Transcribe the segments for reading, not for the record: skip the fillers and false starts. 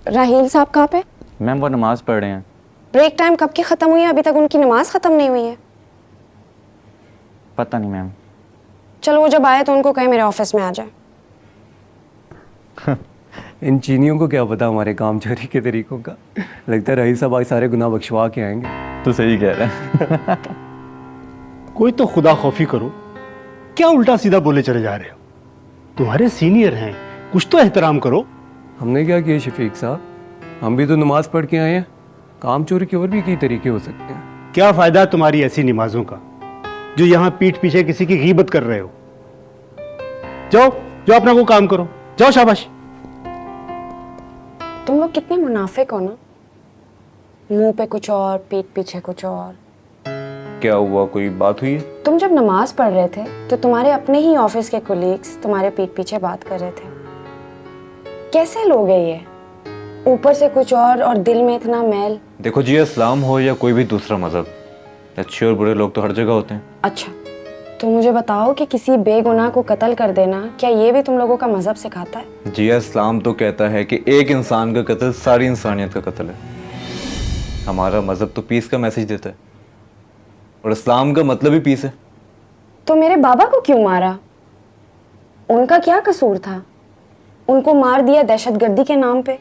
राहील साहब कहाँ पे? मैम वो नमाज पढ़ रहे हैं। ब्रेक टाइम कब की ख़त्म हुई है, अभी तक उनकी नमाज ख़त्म नहीं हुई है। पता नहीं मैम। चलो वो जब आए तो उनको कहें मेरे ऑफिस में आ जाए। इन चीनियों को क्या पता हमारे काम चोरी के तरीकों का। लगता है रहील साहब आज सारे गुनाह बख्शवा के आएंगे। तो सही कह रहे हैं। कोई तो खुदा खौफी करो, क्या उल्टा सीधा बोले चले जा रहे हो? तुम्हारे सीनियर हैं, कुछ तो एहतराम करो। हमने क्या किया शफीक साहब, हम भी तो नमाज पढ़ के आए हैं। काम चोरी के और भी कई तरीके हो सकते हैं। क्या फायदा तुम्हारी ऐसी नमाजों का जो यहाँ पीठ पीछे किसी की गीबत कर रहे हो? जाओ जाओ अपना को काम करो, जाओ शाबाश। तुम लोग कितने मुनाफिक हो ना, मुंह पे कुछ और पीठ पीछे कुछ और। क्या हुआ, कोई बात हुई है? तुम जब नमाज पढ़ रहे थे तो तुम्हारे अपने ही ऑफिस के कोलीग्स तुम्हारे पीठ पीछे बात कर रहे थे। कैसे लोग हैं ये, ऊपर से कुछ और दिल में इतना मैल। देखो जी, इस्लाम हो या कोई भी दूसरा मजहब, अच्छे और बुरे लोग तो हर जगह होते हैं। अच्छा तो मुझे बताओ कि किसी बेगुनाह को कत्ल कर देना, क्या ये भी तुम लोगों का मजहब सिखाता है? जी इस्लाम तो कहता है कि एक इंसान का कत्ल सारी इंसानियत का कत्ल है। हमारा मजहब तो पीस का मैसेज देता है और इस्लाम का मतलब ही पीस है। तो मेरे बाबा को क्यों मारा? उनका क्या कसूर था? उनको मार दिया दहशतगर्दी के नाम पे।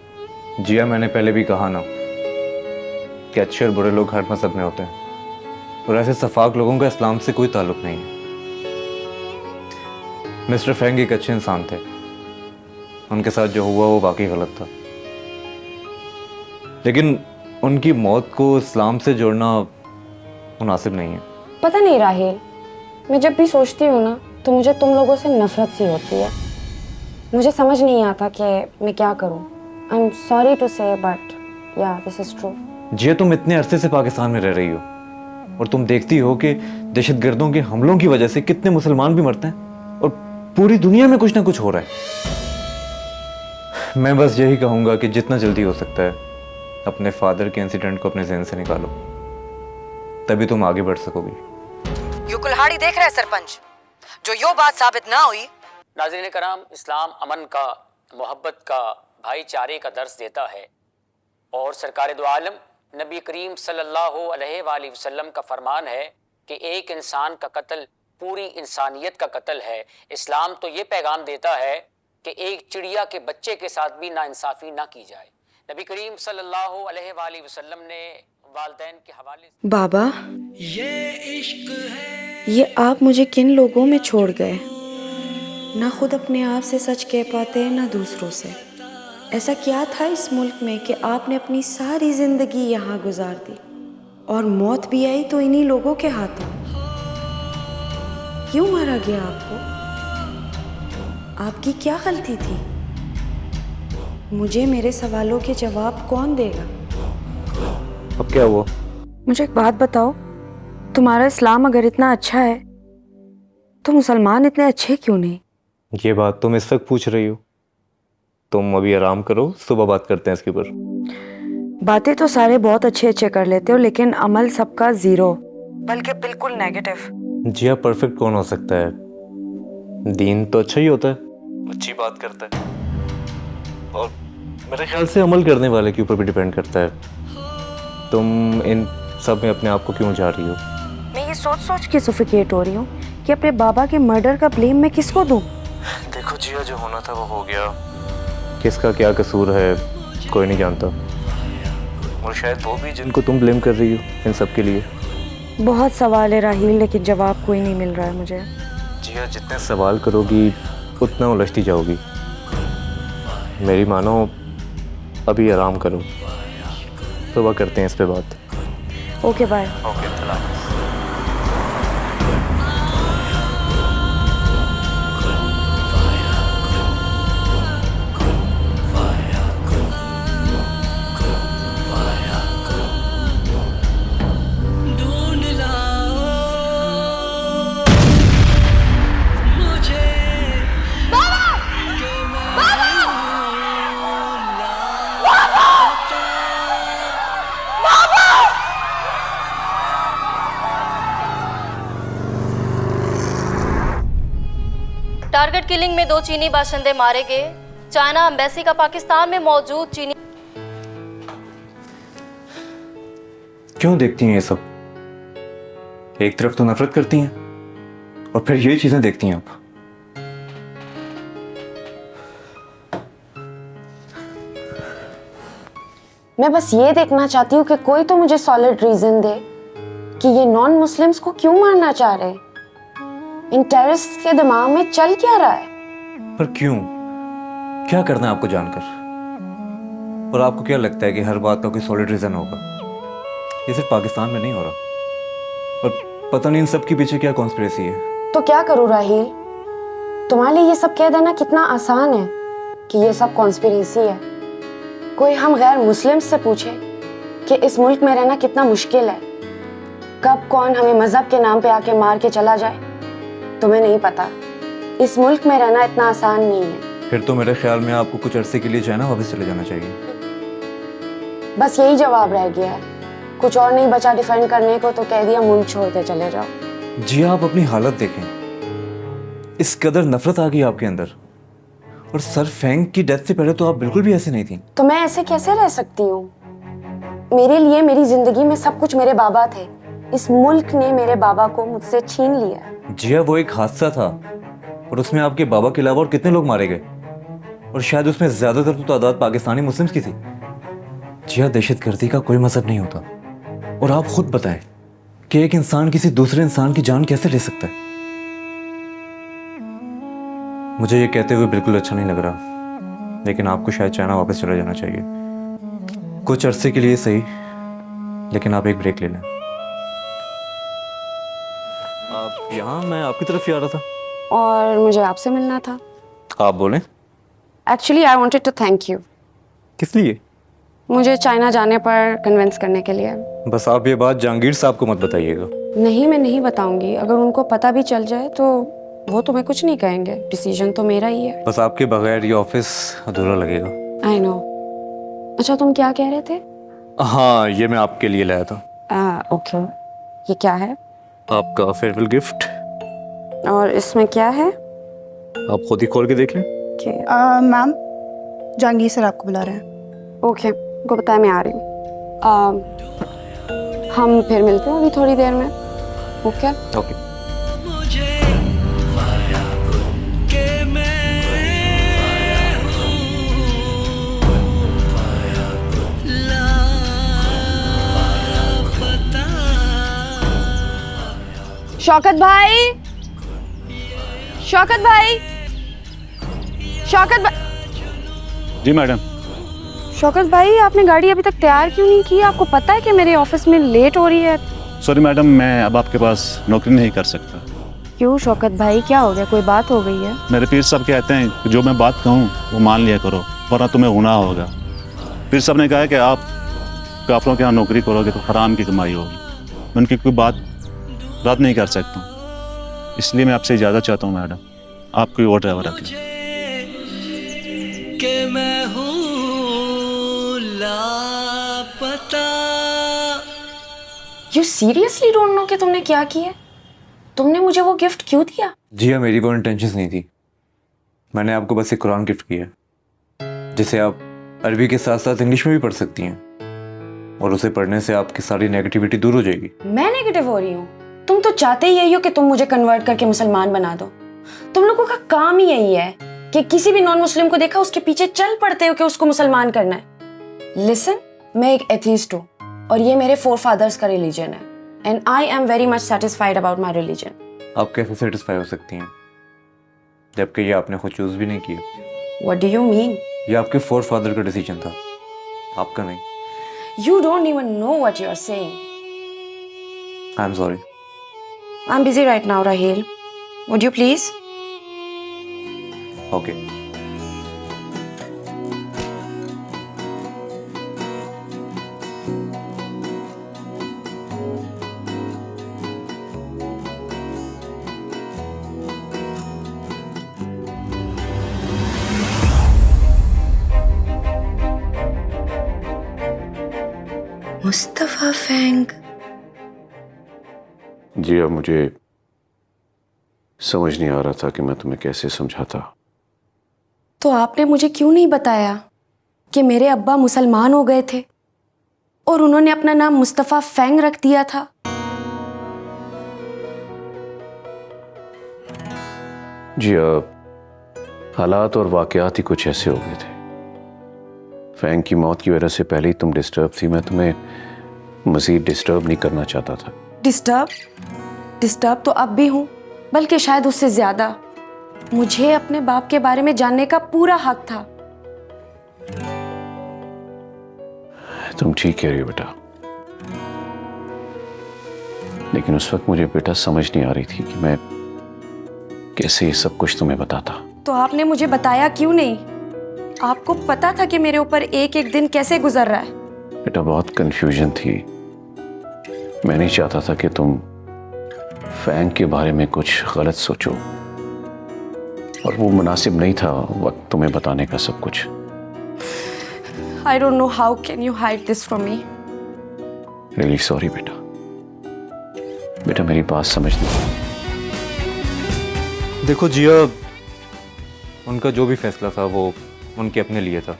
जिया मैंने पहले भी कहा ना कि अच्छे और बुरे लोग हर मजहब में होते हैं और ऐसे सफाक लोगों का इस्लाम से कोई ताल्लुक नहीं है। मिस्टर फेंग एक अच्छे इंसान थे, उनके साथ जो हुआ वो वाकई गलत था, लेकिन उनकी मौत को इस्लाम से जोड़ना मुनासिब नहीं है। पता नहीं राहील, मैं जब भी सोचती हूँ ना तो मुझे तुम लोगों से नफरत सी होती है। मुझे समझ नहीं आता कि मैं क्या करूँ। आई एम सॉरी टू से बट या दिस इज ट्रू। जिया तुम इतने अरसे से पाकिस्तान में रह रही हो और तुम देखती हो कि दहशतगर्दों के हमलों की वजह से कितने मुसलमान भी मरते हैं और पूरी दुनिया में कुछ ना कुछ हो रहा है। मैं बस यही कहूंगा कि जितना जल्दी हो सकता है अपने फादर के इंसिडेंट को अपने ज़हन से निकालो, तभी तुम आगे बढ़ सकोगी। यो कुल्हाड़ी देख रहे हैं सरपंच, जो यो बात साबित ना हुई। नाज़रीन कराम, इस्लाम अमन का, मोहब्बत का, भाईचारे का दर्स देता है और सरकार दो आलम नबी करीम सल्लल्लाहु अलैहि वसल्लम का फरमान है कि एक इंसान का कत्ल पूरी इंसानियत का कत्ल है। इस्लाम तो ये पैगाम देता है कि एक चिड़िया के बच्चे के साथ भी नाइंसाफ़ी ना की जाए। नबी करीम सल्लल्लाहु अलैहि वसल्लम ने वालिदैन के हवाले से। बाबा, ये आप मुझे किन लोगों में छोड़ गए? ना खुद अपने आप से सच कह पाते ना दूसरों से। ऐसा क्या था इस मुल्क में कि आपने अपनी सारी जिंदगी यहाँ गुजार दी और मौत भी आई तो इन्हीं लोगों के हाथों। क्यों मारा गया आपको? आपकी क्या गलती थी? मुझे मेरे सवालों के जवाब कौन देगा? अब क्या हुआ? मुझे एक बात बताओ, तुम्हारा इस्लाम अगर इतना अच्छा है तो मुसलमान इतने अच्छे क्यों नहीं? ये बात तुम इस वक्त पूछ रही हो? तुम अभी आराम करो, सुबह बात करते हैं इसके ऊपर। बातें तो सारे बहुत अच्छे अच्छे कर लेते हो, लेकिन अमल सबका जीरो, बल्कि बिल्कुल नेगेटिव। जी आप परफेक्ट कौन हो सकता है? दीन तो अच्छा ही होता है, अच्छी बात करता है और मेरे ख्याल से अमल करने वाले के ऊपर भी डिपेंड करता है। तुम इन सब में अपने आप को क्यों जा रही हो? मैं ये सोच सोच के सफोकेट हो रही हूँ कि अपने बाबा के मर्डर का ब्लेम मैं किसको दूँ? देखो जिया, जो होना था वो हो गया। किसका क्या कसूर है कोई नहीं जानता, और शायद वो भी जिनको तुम ब्लेम कर रही हो इन सब के लिए। बहुत सवाल है राहील, लेकिन जवाब कोई नहीं मिल रहा है मुझे। जिया जितने सवाल करोगी उतना उलझती जाओगी। मेरी मानो, अभी आराम करो, सुबह करते हैं इस पे बात। Okay bye. Okay, target killing में 2 चीनी बाशिंदे मारे गए। चाइना एम्बेसी का पाकिस्तान में मौजूद चीनी क्यों देखती हैं ये सब? एक तरफ तो नफरत करती हैं और फिर ये चीजें देखती हैं आप। मैं बस ये देखना चाहती हूँ कि कोई तो मुझे सॉलिड रीजन दे कि ये नॉन मुस्लिम्स को क्यों मारना चाह रहे हैं। इन टेररिस्ट के दिमाग में चल क्या रहा है? पर क्यों? क्या करना है आपको जानकर? और आपको क्या लगता है कि हर बात का कोई सॉलिड रीजन होगा? ये सिर्फ पाकिस्तान में नहीं हो रहा। और पता नहीं इन सब के पीछे क्या कॉन्स्पिरेसी है। तो क्या करूँ राहील? तुम्हारे लिए ये सब कह देना कितना आसान है कि ये सब कॉन्स्पिरेसी है। कोई हम गैर मुस्लिम से पूछे कि इस मुल्क में रहना कितना मुश्किल है, कब कौन हमें मजहब के नाम पे आके मार के चला जाए, तुम्हें नहीं पता। इस मुल्क में रहना इतना आसान नहीं है। फिर तो मेरे ख्याल में आपको कुछ अरसे के लिए चाहे ना वापस चले जाना चाहिए। बस यही जवाब रह गया है, कुछ और नहीं बचा डिफेंड करने को, तो कह दिया मुल्क छोड़ के चले जाओ। जी आप अपनी हालत देखें, इस कदर नफरत आ गई आपके अंदर। और सर फेंग की डेथ से पहले तो आप बिल्कुल भी ऐसे नहीं थी। तो मैं ऐसे कैसे रह सकती हूँ? मेरे लिए मेरी जिंदगी में सब कुछ मेरे बाबा थे। इस मुल्क ने मेरे बाबा को मुझसे छीन लिया। जिया वो एक हादसा था और उसमें आपके बाबा के अलावा और कितने लोग मारे गए, और शायद उसमें ज्यादातर तो तादाद पाकिस्तानी मुस्लिम्स की थी। जिया दहशतगर्दी का कोई मजहब नहीं होता। और आप खुद बताएं कि एक इंसान किसी दूसरे इंसान की जान कैसे ले सकता है? मुझे ये कहते हुए बिल्कुल अच्छा नहीं लग रहा, लेकिन आपको शायद चाइना वापस चला जाना चाहिए। कुछ अरसे के लिए सही, लेकिन आप एक ब्रेक ले लें। आप यहाँ, मैं आपकी तरफ ही आ रहा था। और मुझे आपसे मिलना था। आप बोलें। Actually I wanted to thank you. किस लिए? मुझे चाइना जाने पर कन्विंस करने के लिए। बस आप ये बात जहांगीर साहब को मत बताइएगा। नहीं, मैं नहीं बताऊंगी। अगर उनको पता भी चल जाए तो वो तुम्हें कुछ नहीं कहेंगे, डिसीजन तो मेरा ही है। बस आपके बगैर ये ऑफिस अधूरा लगेगा। I know. अच्छा, तुम क्या कह रहे थे? हाँ, ये मैं आपके लिए लाया था। ओके, ये क्या है? आपका फेयरवेल गिफ्ट। और इसमें क्या है? आप खुद ही खोल के देख लें। मैम, जहांगीर सर आपको बुला रहे हैं। ओके, उनको बताया मैं आ रही हूँ। हम फिर मिलते हैं अभी थोड़ी देर में। Okay okay. शौकत भाई, शौकत भाई, शौकत भाई। जी मैडम। शौकत भाई, आपने गाड़ी अभी तक तैयार क्यों नहीं की? आपको पता है कि मेरे ऑफिस में लेट हो रही है। सॉरी मैडम, मैं अब आपके पास नौकरी नहीं कर सकता। क्यों शौकत भाई, क्या हो गया? कोई बात हो गई है? मेरे पीर साहब कहते हैं कि जो मैं बात कहूँ वो मान लिया करो, वरना तुम्हें गुनाह होगा। पीर साहब ने कहा है कि आप काफिरों के यहाँ नौकरी करोगे तो हराम की कमाई होगी। मैं उनकी कोई बात रद्द नहीं कर सकता हूँ, इसलिए मैं आपसे इजाज़त चाहता हूँ मैडम, आप कोई और ड्राइवर रख लें। कि मैं हूँ लापता। यू सीरियसली डोंट नो कि तुमने क्या किया? तुमने मुझे वो गिफ्ट क्यों दिया? जी हाँ, मेरी वो इंटेंशंस नहीं थी। मैंने आपको बस एक कुरान गिफ्ट किया, जिसे आप अरबी के साथ साथ इंग्लिश में भी पढ़ सकती हैं, और उसे पढ़ने से आपकी सारी नेगेटिविटी दूर हो जाएगी। मैं नेगेटिव हो रही हूँ? तुम तो चाहते ही यही हो कि तुम मुझे कन्वर्ट करके मुसलमान बना दो। तुम लोगों का काम ही यही है कि किसी भी नॉन मुस्लिम को देखा उसके पीछे चल पड़ते हो कि उसको मुसलमान करना है। लिसन, मैं एक एथीस्ट हूँ और ये मेरे फोरफादर्स का रिलीजन है, and I am very much satisfied about my religion. आप कैसे सेटिस्फाई हो सकती हैं जबकि ये आपने खुद चूज भी नहीं किया? What do you mean? ये आपके फोरफादर का डिसीजन था, आपका नहीं। You don't even know what you are saying. I'm sorry. I'm busy right now, Raheel. Would you please? Okay. Mustafa Feng. जी, अब मुझे समझ नहीं आ रहा था कि मैं तुम्हें कैसे समझाता। तो आपने मुझे क्यों नहीं बताया कि मेरे अब्बा मुसलमान हो गए थे? और उन्होंने अपना नाम मुस्तफ़ा फेंग रख दिया था। जी हालात और वाकयात ही कुछ ऐसे हो गए थे। फैंग की मौत की वजह से पहले ही तुम डिस्टर्ब थी। मैं तुम्हें मज़ीद डिस्टर्ब नहीं करना चाहता था। डिस्टर्ब तो अब भी हूँ, बल्कि शायद उससे ज्यादा। मुझे अपने बाप के बारे में जानने का पूरा हक था। तुम ठीक कह रही हो बेटा, लेकिन उस वक्त मुझे बेटा समझ नहीं आ रही थी कि मैं कैसे ये सब कुछ तुम्हें बताता। तो आपने मुझे बताया क्यों नहीं? आपको पता था कि मेरे ऊपर एक एक दिन कैसे गुजर रहा है। बेटा बहुत कंफ्यूजन थी। मैं नहीं चाहता था कि तुम फैंग के बारे में कुछ गलत सोचो, और वो मुनासिब नहीं था वक्त तुम्हें बताने का सब कुछ। I don't know how can you hide this from me? Really sorry बेटा। बेटा मेरी बात समझ नहीं। देखो जिया, उनका जो भी फैसला था वो उनके अपने लिए था।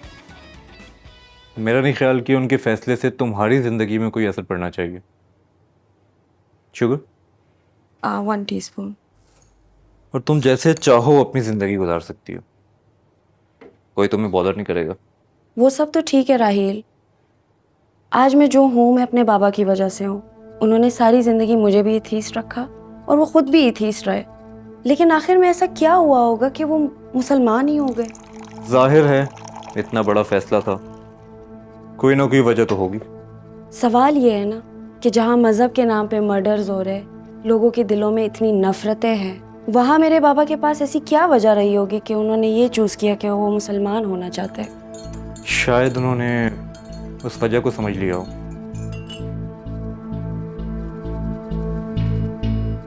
मेरा नहीं ख्याल कि उनके फैसले से तुम्हारी ज़िंदगी में कोई असर पड़ना चाहिए। Sugar 1 teaspoon. और तुम जैसे चाहो अपनी ज़िंदगी गुजार सकती हो, कोई तुम्हें बॉदर नहीं करेगा। वो सब तो ठीक है राहील, आज मैं जो हूँ मैं अपने बाबा की वजह से हूँ। उन्होंने सारी ज़िंदगी मुझे भी एथीस्ट रखा और वो खुद भी एथीस्ट रहे, लेकिन आखिर में ऐसा क्या हुआ होगा कि वो मुसलमान ही हो गए? जाहिर है इतना बड़ा फैसला था, कोई ना कोई वजह तो होगी। सवाल ये है ना कि जहाँ मज़हब के नाम पे मर्डर्स हो रहे, लोगों के दिलों में इतनी नफरतें हैं, वहाँ मेरे बाबा के पास ऐसी क्या वजह रही होगी कि उन्होंने ये चूज़ किया कि वो मुसलमान होना चाहते हैं? शायद उन्होंने उस वजह को समझ लिया हो।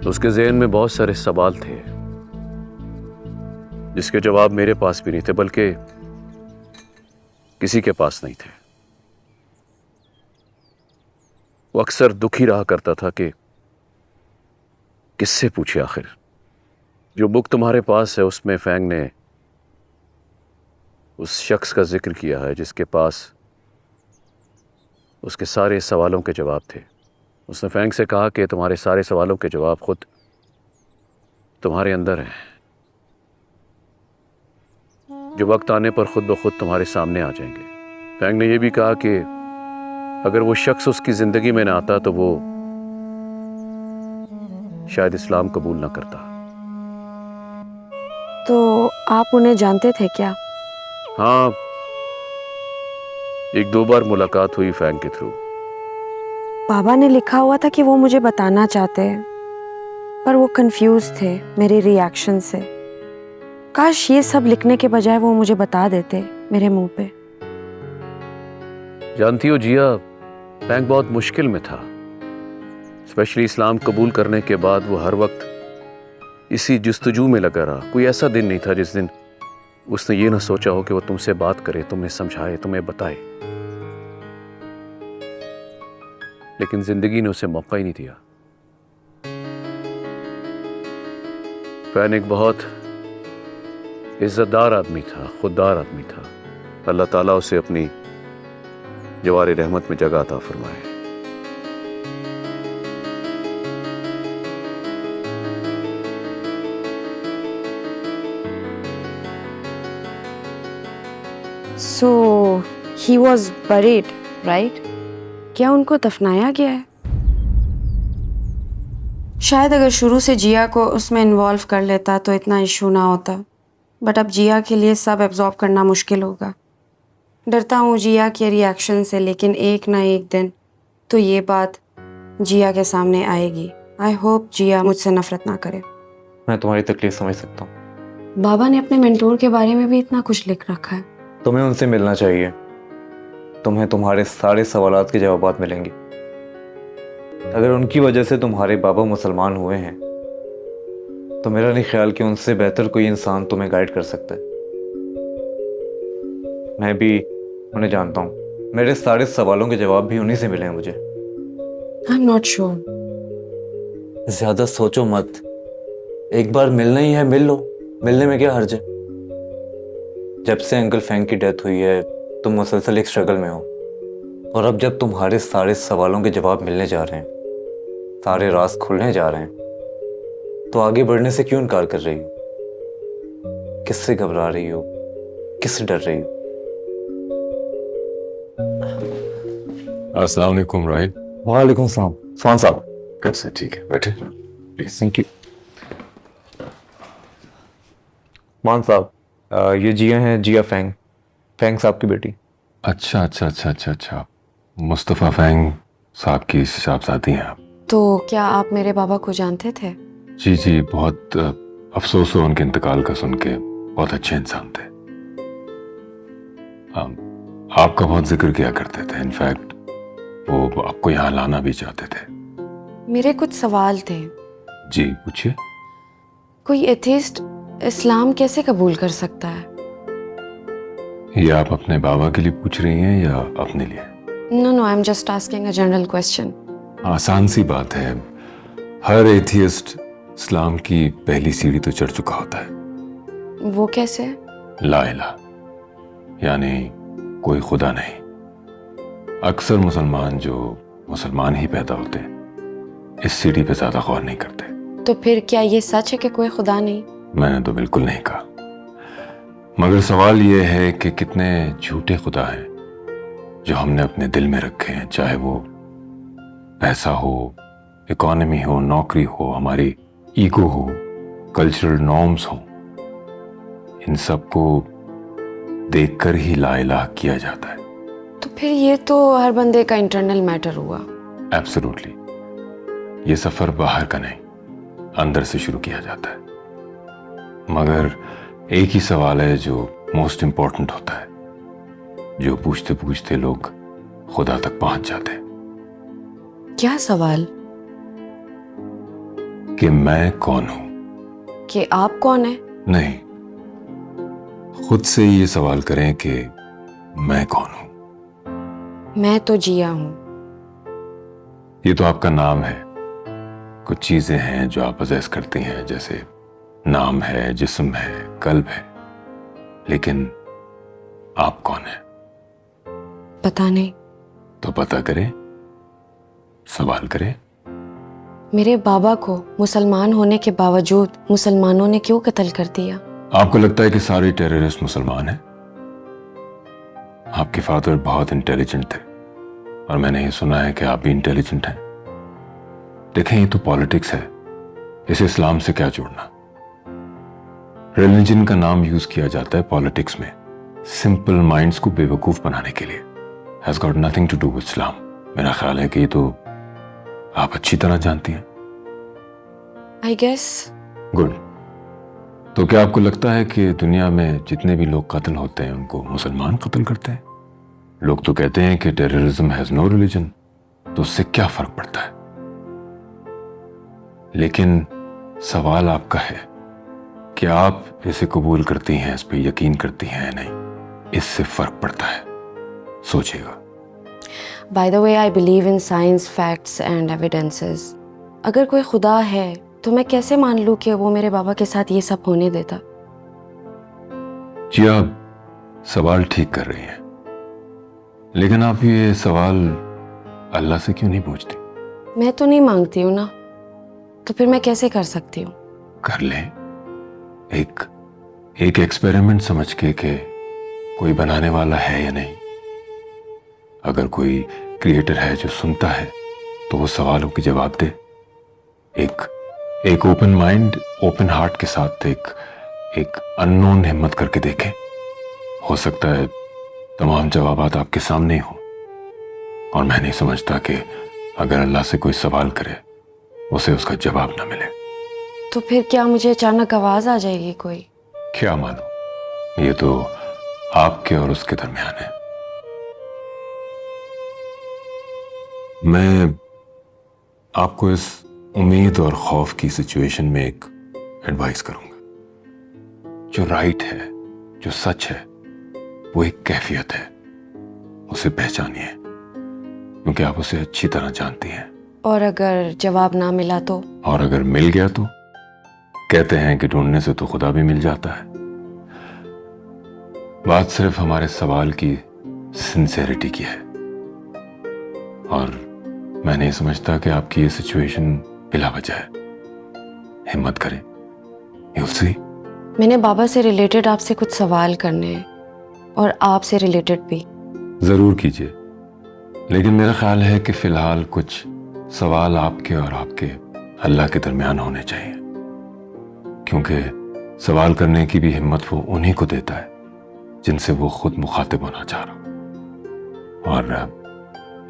उसके ज़हन में बहुत सारे सवाल थे जिसके जवाब मेरे पास भी नहीं थे, बल्कि किसी के पास नहीं थे। वो अक्सर दुखी रहा करता था कि किससे पूछे आखिर। जो बुक तुम्हारे पास है उसमें फैंग ने उस शख्स का जिक्र किया है जिसके पास उसके सारे सवालों के जवाब थे। उसने फैंग से कहा कि तुम्हारे सारे सवालों के जवाब खुद तुम्हारे अंदर हैं, जो वक्त आने पर खुद ब खुद तुम्हारे सामने आ जाएंगे। फैंग ने यह भी कहा कि अगर वो शख्स उसकी ज़िंदगी में ना आता तो वो शायद इस्लाम कबूल ना करता। तो आप उन्हें जानते थे क्या? हाँ, 1-2 बार मुलाकात हुई फैंग के थ्रू। बाबा ने लिखा हुआ था कि वो मुझे बताना चाहते हैं, पर वो कंफ्यूज थे मेरे रिएक्शन से। काश ये सब लिखने के बजाय वो मुझे बता देते मेरे मुंह पे। जानती हो जिया, फैंग बहुत मुश्किल में था। स्पेशली इस्लाम कबूल करने के बाद वो हर वक्त इसी जुस्तजू में लगा रहा। कोई ऐसा दिन नहीं था जिस दिन उसने ये ना सोचा हो कि वो तुमसे बात करे, तुम्हें समझाए, तुम्हें बताए, लेकिन जिंदगी ने उसे मौका ही नहीं दिया। फैन एक बहुत इज्जतदार आदमी था, खुददार आदमी था। अल्लाह ताला उसे अपनी जवार रहमत में जगह अता फरमाए। So he was buried, right? क्या उनको दफनाया गया है? शायद अगर शुरू से जिया को उसमें इन्वॉल्व कर लेता तो इतना इशू ना होता, बट अब जिया के लिए सब एब्जॉर्ब करना मुश्किल होगा। डरता हूँ जिया के रिएक्शन से, लेकिन एक ना एक दिन तो ये बात जिया के सामने आएगी। आई होप जिया मुझसे नफरत ना करे। मैं तुम्हारी तकलीफ समझ सकता हूँ। बाबा ने अपने मेंटोर के बारे में भी इतना कुछ लिख रखा है। तुम्हें उनसे मिलना चाहिए, तुम्हें तुम्हारे सारे सवालात के जवाब मिलेंगे। अगर उनकी वजह से तुम्हारे बाबा मुसलमान हुए हैं तो मेरा नहीं ख्याल कि उनसे बेहतर कोई इंसान तुम्हें गाइड कर सकता है। मैं भी उन्हें जानता हूँ, मेरे सारे सवालों के जवाब भी उन्हीं से मिले हैं मुझे। I am not sure. ज्यादा सोचो मत, एक बार मिलना ही है, मिल लो। मिलने में क्या हर्ज है? जब से अंकल फैंग की डेथ हुई है तुम मुसलसल एक स्ट्रगल में हो। और अब जब तुम्हारे सारे सवालों के जवाब मिलने जा रहे हैं, सारे राज खुलने जा रहे हैं, तो आगे बढ़ने से क्यों इनकार कर रही हो? किससे घबरा रही हो? किससे डर रही हो? अस्सलाम वालेकुम राहिल। वालेकुम सलाम। स्वान साहब। कैसे? ठीक है, बैठे प्लीज। Thank you. मान साहब, ये जिया हैं, जिया फैंग, फैंग साहब की बेटी। अच्छा अच्छा अच्छा अच्छा अच्छा, मुस्तफ़ा फैंग साहब की साहबजादी हैं आप? तो क्या आप मेरे बाबा को जानते थे? जी जी, बहुत अफसोस हो उनके इंतकाल का सुन के। बहुत अच्छे इंसान थे। आपका बहुत जिक्र किया करते थे। इनफैक्ट वो आपको यहाँ लाना भी चाहते थे। मेरे कुछ सवाल थे। जी पूछिए। कोई एथिस्ट इस्लाम कैसे कबूल कर सकता है? ये आप अपने बाबा के लिए पूछ रही हैं या अपने लिए? No no, I am just asking a general question. आसान सी बात है, हर एथियस्ट इस्लाम की पहली सीढ़ी तो चढ़ चुका होता है। वो कैसे? ला इलाहा, यानी कोई खुदा नहीं। अक्सर मुसलमान जो मुसलमान ही पैदा होते हैं, इस सीढ़ी पे ज्यादा गौर नहीं करते। तो फिर क्या ये सच है कि कोई खुदा नहीं? मैंने तो बिल्कुल नहीं कहा, मगर सवाल ये है कि कितने झूठे खुदा हैं जो हमने अपने दिल में रखे हैं, चाहे वो पैसा हो, इकोनॉमी हो, नौकरी हो, हमारी ईगो हो, कल्चरल नॉर्म्स हो। इन सबको देखकर ही ला इलाहा किया जाता है। तो फिर ये तो हर बंदे का इंटरनल मैटर हुआ। एब्सोल्युटली। ये सफर बाहर का नहीं, अंदर से शुरू किया जाता है। मगर एक ही सवाल है जो मोस्ट इंपॉर्टेंट होता है, जो पूछते पूछते लोग खुदा तक पहुंच जाते हैं। क्या सवाल? कि मैं कौन हूं? कि आप कौन है? नहीं, खुद से ये सवाल करें कि मैं कौन हूं। मैं तो जिया हूं। ये तो आपका नाम है। कुछ चीजें हैं जो आप पजेस करती हैं, जैसे नाम है, जिस्म है, कल्ब है, लेकिन आप कौन है? पता नहीं। तो पता करें, सवाल करें। मेरे बाबा को मुसलमान होने के बावजूद मुसलमानों ने क्यों कत्ल कर दिया? आपको लगता है कि सारे टेररिस्ट मुसलमान हैं? आपके फादर बहुत इंटेलिजेंट थे और मैंने ये सुना है कि आप भी इंटेलिजेंट हैं। देखें, ये तो पॉलिटिक्स है, इसे इस्लाम से क्या जोड़ना। रिलीजन का नाम यूज किया जाता है पॉलिटिक्स में, सिंपल माइंड्स को बेवकूफ बनाने के लिए। Has got nothing to do with Islam. मेरा ख्याल है कि ये तो आप अच्छी तरह जानती हैं। I guess. गुड। तो क्या आपको लगता है कि दुनिया में जितने भी लोग कत्ल होते हैं उनको मुसलमान कत्ल करते हैं? लोग तो कहते हैं कि टेररिज्म हैज नो रिलीजन, तो उससे क्या फर्क पड़ता है? लेकिन सवाल आपका है कि आप इसे कबूल करती हैं, इस पे यकीन करती हैं या नहीं। इससे फर्क पड़ता है, सोचिएगा। By the way, I believe in science, facts and evidences. अगर कोई खुदा है तो मैं कैसे मान लूं कि वो मेरे बाबा के साथ ये सब होने देता? जी, आप सवाल ठीक कर रही हैं, लेकिन आप ये सवाल अल्लाह से क्यों नहीं पूछती? मैं तो नहीं मांगती हूँ ना, तो फिर मैं कैसे कर सकती हूँ? कर लें, एक एक्सपेरिमेंट समझ के कि कोई बनाने वाला है या नहीं। अगर कोई क्रिएटर है जो सुनता है तो वो सवालों के जवाब दे। एक ओपन माइंड, ओपन हार्ट के साथ एक अननोन हिम्मत करके देखें। हो सकता है तमाम जवाबात आपके सामने ही हो, और मैं नहीं समझता कि अगर अल्लाह से कोई सवाल करे उसे उसका जवाब ना मिले। तो फिर क्या मुझे अचानक आवाज आ जाएगी कोई? क्या मानो, ये तो आपके और उसके दरमियान है। मैं आपको इस उम्मीद और खौफ की सिचुएशन में एक एडवाइस करूंगा। जो राइट है, जो सच है, वो एक कैफियत है, उसे पहचानिए, क्योंकि आप उसे अच्छी तरह जानती हैं। और अगर जवाब ना मिला तो? और अगर मिल गया तो? कहते हैं कि ढूंढने से तो खुदा भी मिल जाता है। बात सिर्फ हमारे सवाल की सिंसेरिटी की है। और मैं नहीं समझता कि आपकी ये सिचुएशन बिला वजह है। हिम्मत करें, you'll see। मैंने बाबा से रिलेटेड आपसे कुछ सवाल करने हैं और आपसे रिलेटेड भी। जरूर कीजिए, लेकिन मेरा ख्याल है कि फिलहाल कुछ सवाल आपके और आपके अल्लाह के दरमियान होने चाहिए, क्योंकि सवाल करने की भी हिम्मत वो उन्हीं को देता है जिनसे वो खुद मुखातिब होना चाह रहा। और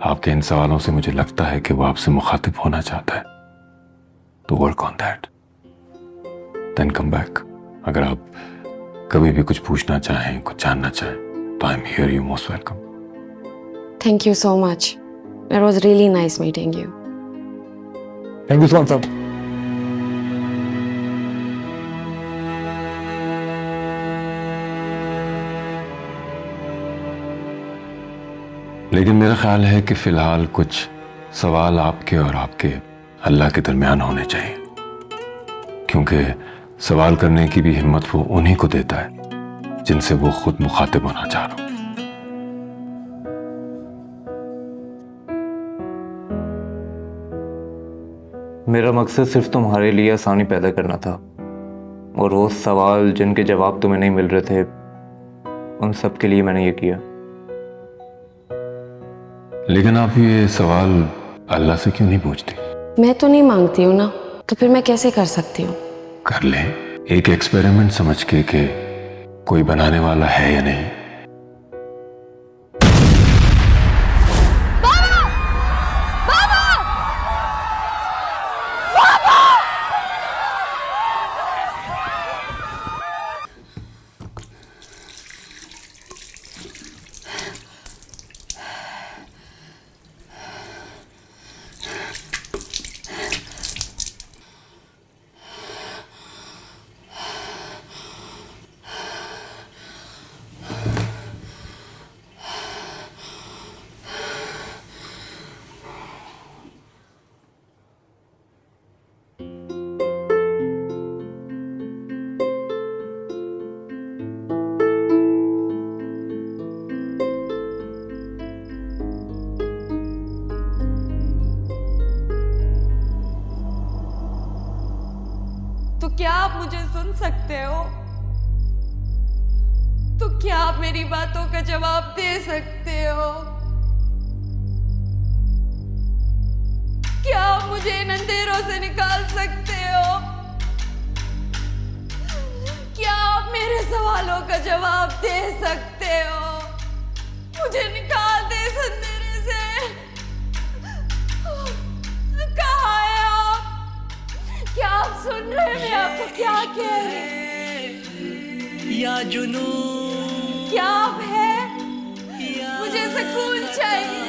आपके इन सवालों से मुझे लगता है कि वो आपसे मुखातिब होना चाहता है, तो work on that, then come back. अगर आप कभी भी कुछ पूछना चाहें, कुछ जानना चाहें, तो I am here, you most welcome. Thank you so much, it was really nice meeting you. Thank you सुभान साहब। लेकिन मेरा ख्याल है कि फिलहाल कुछ सवाल आपके और आपके अल्लाह के दरमियान होने चाहिए, क्योंकि सवाल करने की भी हिम्मत वो उन्हीं को देता है जिनसे वो खुद मुखातिब होना चाह रहा। मेरा मकसद सिर्फ तुम्हारे लिए आसानी पैदा करना था, और वो सवाल जिनके जवाब तुम्हें नहीं मिल रहे थे, उन सब के लिए मैंने ये किया। लेकिन आप ये सवाल अल्लाह से क्यों नहीं पूछती? मैं तो नहीं मांगती हूँ ना, तो फिर मैं कैसे कर सकती हूँ? कर ले, एक एक्सपेरिमेंट समझ के कि कोई बनाने वाला है या नहीं। तो क्या आप मुझे सुन सकते हो? तो क्या आप मेरी बातों का जवाब दे सकते हो? क्या आप मुझे इन अंधेरों से निकाल सकते हो? क्या आप मेरे सवालों का जवाब दे सकते हो? मुझे निकाल दे इस अंधेरे से। कहाँ है आप? क्या आप सुन रहे हैं? मैं आपको क्या कह रही? या जुनू क्या आप हैं? मुझे सुकून चाहिए।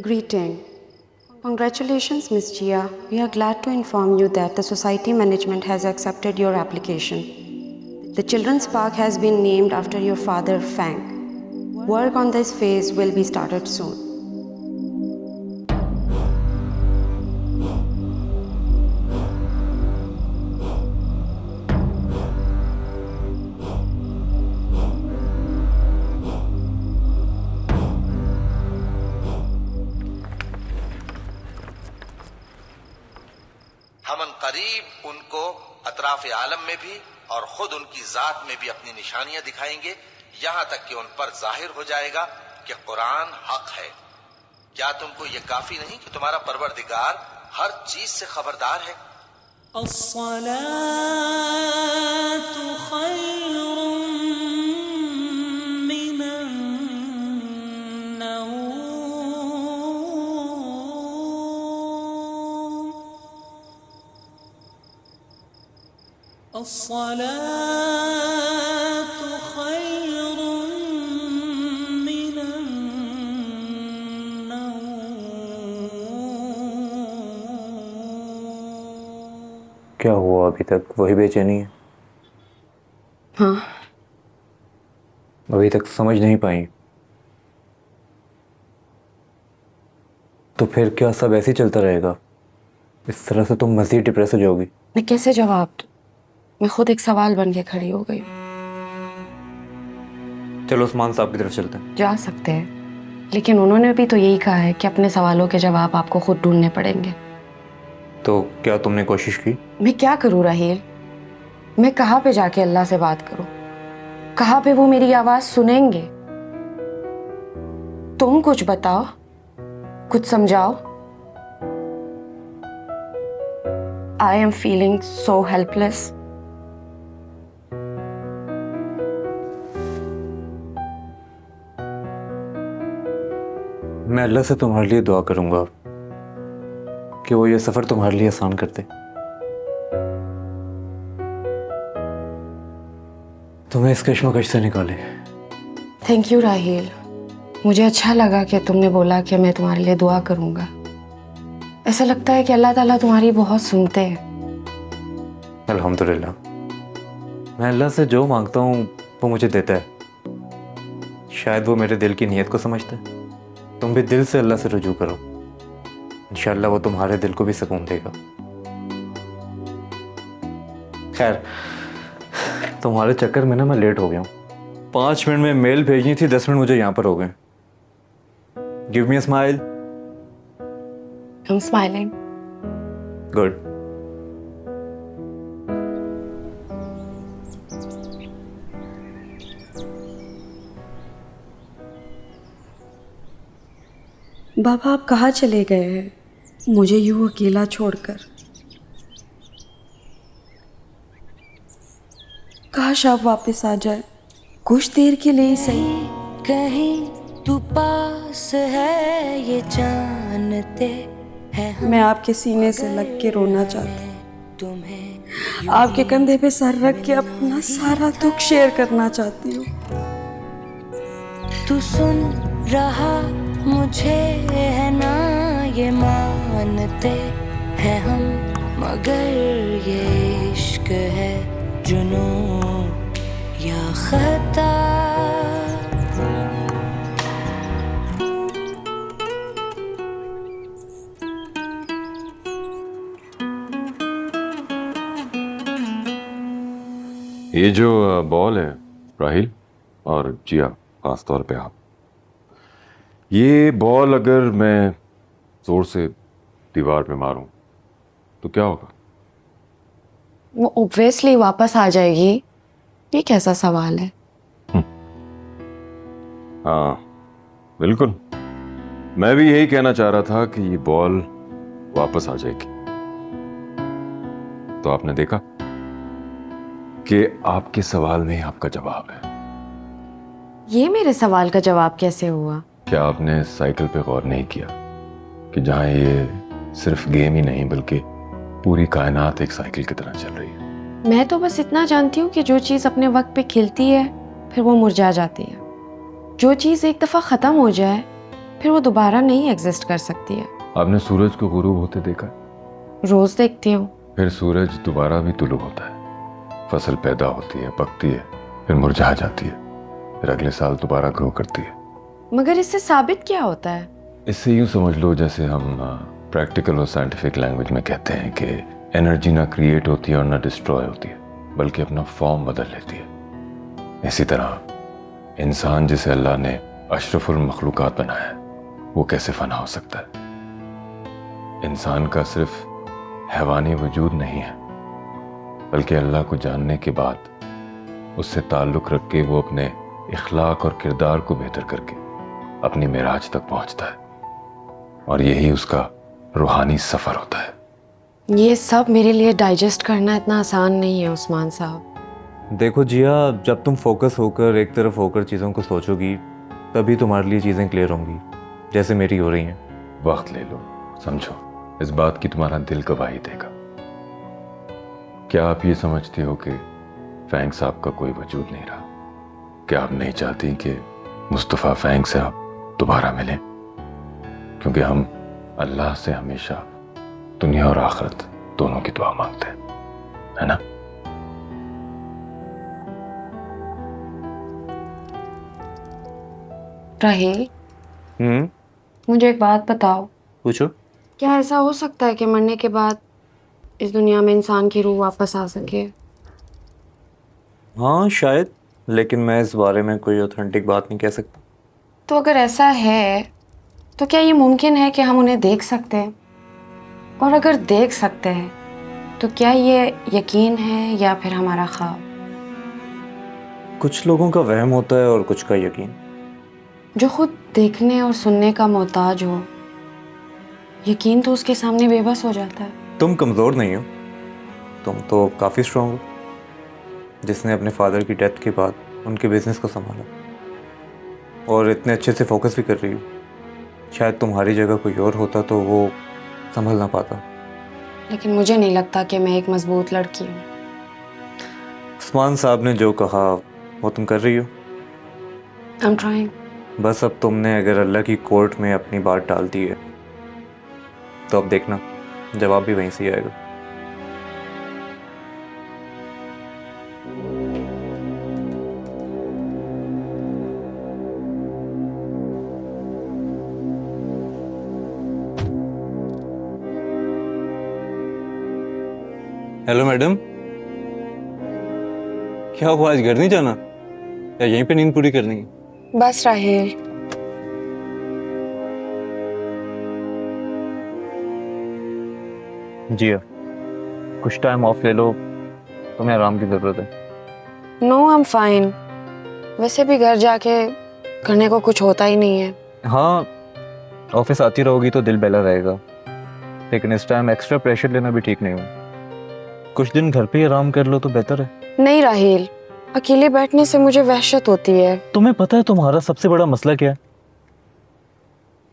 Greeting. Congratulations, Miss Jia. We are glad to inform you that the society management has accepted your application. The children's park has been named after your father, Fang. Work on this phase will be started soon. हमन करीब उनको अतराफ आलम में भी और खुद उनकी जात में भी अपनी निशानियां दिखाएंगे, यहां तक कि उन पर जाहिर हो जाएगा कि कुरान हक है। क्या तुमको ये काफी नहीं कि तुम्हारा परवरदिगार हर चीज से खबरदार है? अस्सलातु खैरुम मिनन नौम। अस्सलातु खैरुम मिनन नौम। क्या हुआ अभी तक वही बेचैनी है? हाँ, अभी तक समझ नहीं पाई? तो फिर क्या सब ऐसे ही चलता रहेगा? इस तरह से तुम मज़ीद डिप्रेस हो जाओगी। मैं कैसे जवाब दूं? मैं खुद एक सवाल बन के खड़ी हो गई हूँ। चलो उस्मान साहब की तरफ चलते हैं। जा सकते हैं, लेकिन उन्होंने भी तो यही कहा है कि अपने सवालों के जवाब आपको खुद ढूंढने पड़ेंगे। तो क्या तुमने कोशिश की? मैं क्या करूँ राहील? मैं कहाँ पे जाके अल्लाह से बात करूँ? कहाँ पे वो मेरी आवाज सुनेंगे? तुम कुछ बताओ, कुछ समझाओ। I am feeling so helpless. मैं अल्लाह से तुम्हारे लिए दुआ करूंगा कि वो ये सफ़र तुम्हारे लिए आसान कर दे, तुम्हें इस कश्मकश से निकाले। थैंक यू राहील, मुझे अच्छा लगा कि तुमने बोला कि मैं तुम्हारे लिए दुआ करूंगा। ऐसा लगता है कि अल्लाह ताला तुम्हारी बहुत सुनते हैं। अल्हम्दुलिल्लाह, मैं अल्लाह से जो मांगता हूँ वो मुझे देता है। शायद वो मेरे दिल की नीयत को समझता है। तुम भी दिल से अल्लाह से रुजू करो, इंशाअल्लाह वो तुम्हारे दिल को भी सुकून देगा। खैर, तुम्हारे चक्कर में ना मैं लेट हो गया हूँ। 5 मिनट में मेल भेजनी थी, 10 मिनट मुझे यहाँ पर हो गए। Give me a smile. I'm smiling. Good. बाबा, आप कहाँ चले गए हैं मुझे यूं अकेला छोड़कर? काश आप वापस आ जाए, कुछ देर के लिए ही सही। कहीं तू पास है ये जानते हैं, मैं आपके सीने से लग के रोना चाहती हूँ, तुम्हें आपके कंधे पे सर रख के अपना सारा दुख शेयर करना चाहती हूँ। तू सुन रहा मुझे है ना, ये मानते हैं हम, मगर ये इश्क है जुनून या खता। ये जो बॉल है राहिल और जिया, खास तौर पे आप, ये बॉल अगर मैं जोर से दीवार पे मारूं तो क्या होगा? वो ऑब्वियसली वापस आ जाएगी। ये कैसा सवाल है? हाँ बिल्कुल, मैं भी यही कहना चाह रहा था कि ये बॉल वापस आ जाएगी। तो आपने देखा कि आपके सवाल में आपका जवाब है। ये मेरे सवाल का जवाब कैसे हुआ? क्या आपने साइकिल पे गौर नहीं किया कि जहां ये सिर्फ गेम ही नहीं बल्कि पूरी कायनात एक साइकिल की तरह चल रही है? मैं तो बस इतना जानती हूँ कि जो चीज़ अपने वक्त पे खिलती है फिर वो मुरझा जाती है। जो चीज़ एक दफ़ा ख़त्म हो जाए फिर वो दोबारा नहीं एग्जिस्ट कर सकती है। आपने सूरज को गुरूब होते देखा? रोज़ देखती हूँ। फिर सूरज दोबारा भी तुलू होता है, फसल पैदा होती है, पकती है, फिर मुरझा जाती है, फिर अगले साल दोबारा ग्रो करती है। मगर इससे साबित क्या होता है? इससे यूं समझ लो जैसे हम प्रैक्टिकल और साइंटिफिक लैंग्वेज में कहते हैं कि एनर्जी ना क्रिएट होती है और ना डिस्ट्रॉय होती है, बल्कि अपना फॉर्म बदल लेती है। इसी तरह इंसान जिसे अल्लाह ने अशरफुल मखलूकात बनाया है, वो कैसे फना हो सकता है? इंसान का सिर्फ हैवानी वजूद नहीं है, बल्कि अल्लाह को जानने के बाद उससे ताल्लुक़ रख के वो अपने इखलाक और किरदार को बेहतर करके अपनी मेराज तक पहुंचता है, और यही उसका रूहानी सफ़र होता है। ये सब मेरे लिए डाइजेस्ट करना इतना आसान नहीं है उस्मान साहब। देखो जिया, जब तुम फोकस होकर एक तरफ होकर चीज़ों को सोचोगी तभी तुम्हारे लिए चीज़ें क्लियर होंगी, जैसे मेरी हो रही हैं। वक्त ले लो, समझो, इस बात की तुम्हारा दिल गवाही देगा। क्या आप ये समझती हो कि फैंग साहब का कोई वजूद नहीं रहा? क्या आप नहीं चाहती कि मुस्तफ़ा फैंग साहब दोबारा मिलें? क्योंकि हम अल्लाह से हमेशा दुनिया और आखिरत दोनों की दुआ मांगते हैं, है ना? राहील, मुझे एक बात बताओ। पूछो। क्या ऐसा हो सकता है कि मरने के बाद इस दुनिया में इंसान की रूह वापस आ सके? हाँ शायद, लेकिन मैं इस बारे में कोई ऑथेंटिक बात नहीं कह सकता। तो अगर ऐसा है तो क्या ये मुमकिन है कि हम उन्हें देख सकते हैं? और अगर देख सकते हैं तो क्या ये यकीन है या फिर हमारा ख्वाब? कुछ लोगों का वहम होता है और कुछ का यकीन। जो खुद देखने और सुनने का मोहताज हो, यकीन तो उसके सामने बेबस हो जाता है। तुम कमज़ोर नहीं हो, तुम तो काफ़ी स्ट्रांग हो, जिसने अपने फादर की डेथ के बाद उनके बिजनेस को संभाला और इतने अच्छे से फोकस भी कर रही हो। शायद तुम्हारी जगह कोई और होता तो वो संभल ना पाता। लेकिन मुझे नहीं लगता कि मैं एक मजबूत लड़की हूँ। उस्मान साहब ने जो कहा वो तुम कर रही हो। I'm trying. बस अब तुमने अगर अल्लाह की कोर्ट में अपनी बात डाल दी है तो अब देखना जवाब भी वहीं से आएगा। हेलो मैडम, क्या हुआ, आज घर नहीं जाना या यहीं पे नींद पूरी करनी है? बस राहील, जिया कुछ टाइम ऑफ ले लो, तुम्हें आराम की ज़रूरत है। No I am fine. वैसे भी घर जाके करने को कुछ होता ही नहीं है। हाँ, ऑफिस आती रहोगी तो दिल बहला रहेगा, लेकिन इस टाइम एक्स्ट्रा प्रेशर लेना भी ठीक नहीं हो। कुछ दिन घर पे ही आराम कर लो तो बेहतर है। नहीं राहील, अकेले बैठने से मुझे वहशत होती है। तुम्हें पता है तुम्हारा सबसे बड़ा मसला क्या है?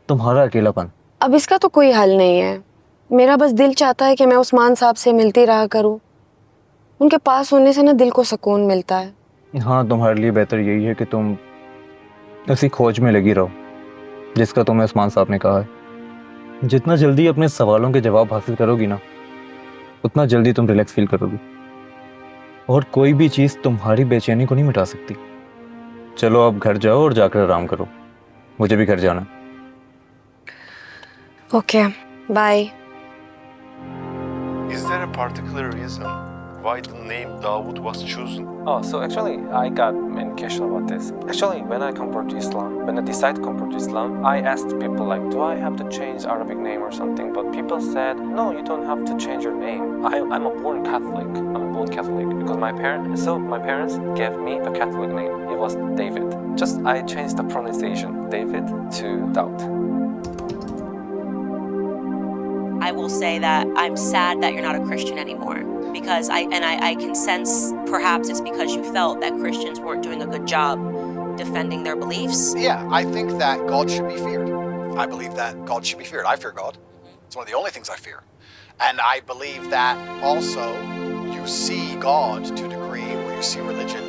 तुम्हारा अकेलापन। अब इसका तो कोई हल नहीं है। मेरा बस दिल चाहता है कि मैं उस्मान साहब से मिलती रहा करूं। उनके पास होने से ना दिल को सुकून मिलता है। हाँ, तुम्हारे लिए बेहतर यही है कि तुम उसी खोज में लगी रहो जिसका तुम्हें उस्मान साहब ने कहा है। जितना जल्दी अपने सवालों के जवाब हासिल करोगी ना, उतना जल्दी तुम रिलैक्स फील करोगी, और कोई भी चीज़ तुम्हारी बेचैनी को नहीं मिटा सकती। चलो अब घर जाओ और जाकर आराम करो, मुझे भी घर जाना। Okay, bye. Is there a particular reason why the name Dawood was chosen? Oh, so actually, I got many questions about this. Actually, when I convert to Islam, when I decide to convert to Islam, I asked people like, do I have to change Arabic name or something? But people said, no, you don't have to change your name. I'm a born Catholic. I'm a born Catholic because my parents gave me a Catholic name. It was David. Just I changed the pronunciation, David to Daud. I will say that I'm sad that you're not a Christian anymore, because I can sense perhaps it's because you felt that Christians weren't doing a good job defending their beliefs. Yeah, I think that God should be feared. I believe that God should be feared. I fear God. It's one of the only things I fear. And I believe that also you see God to a degree where you see religion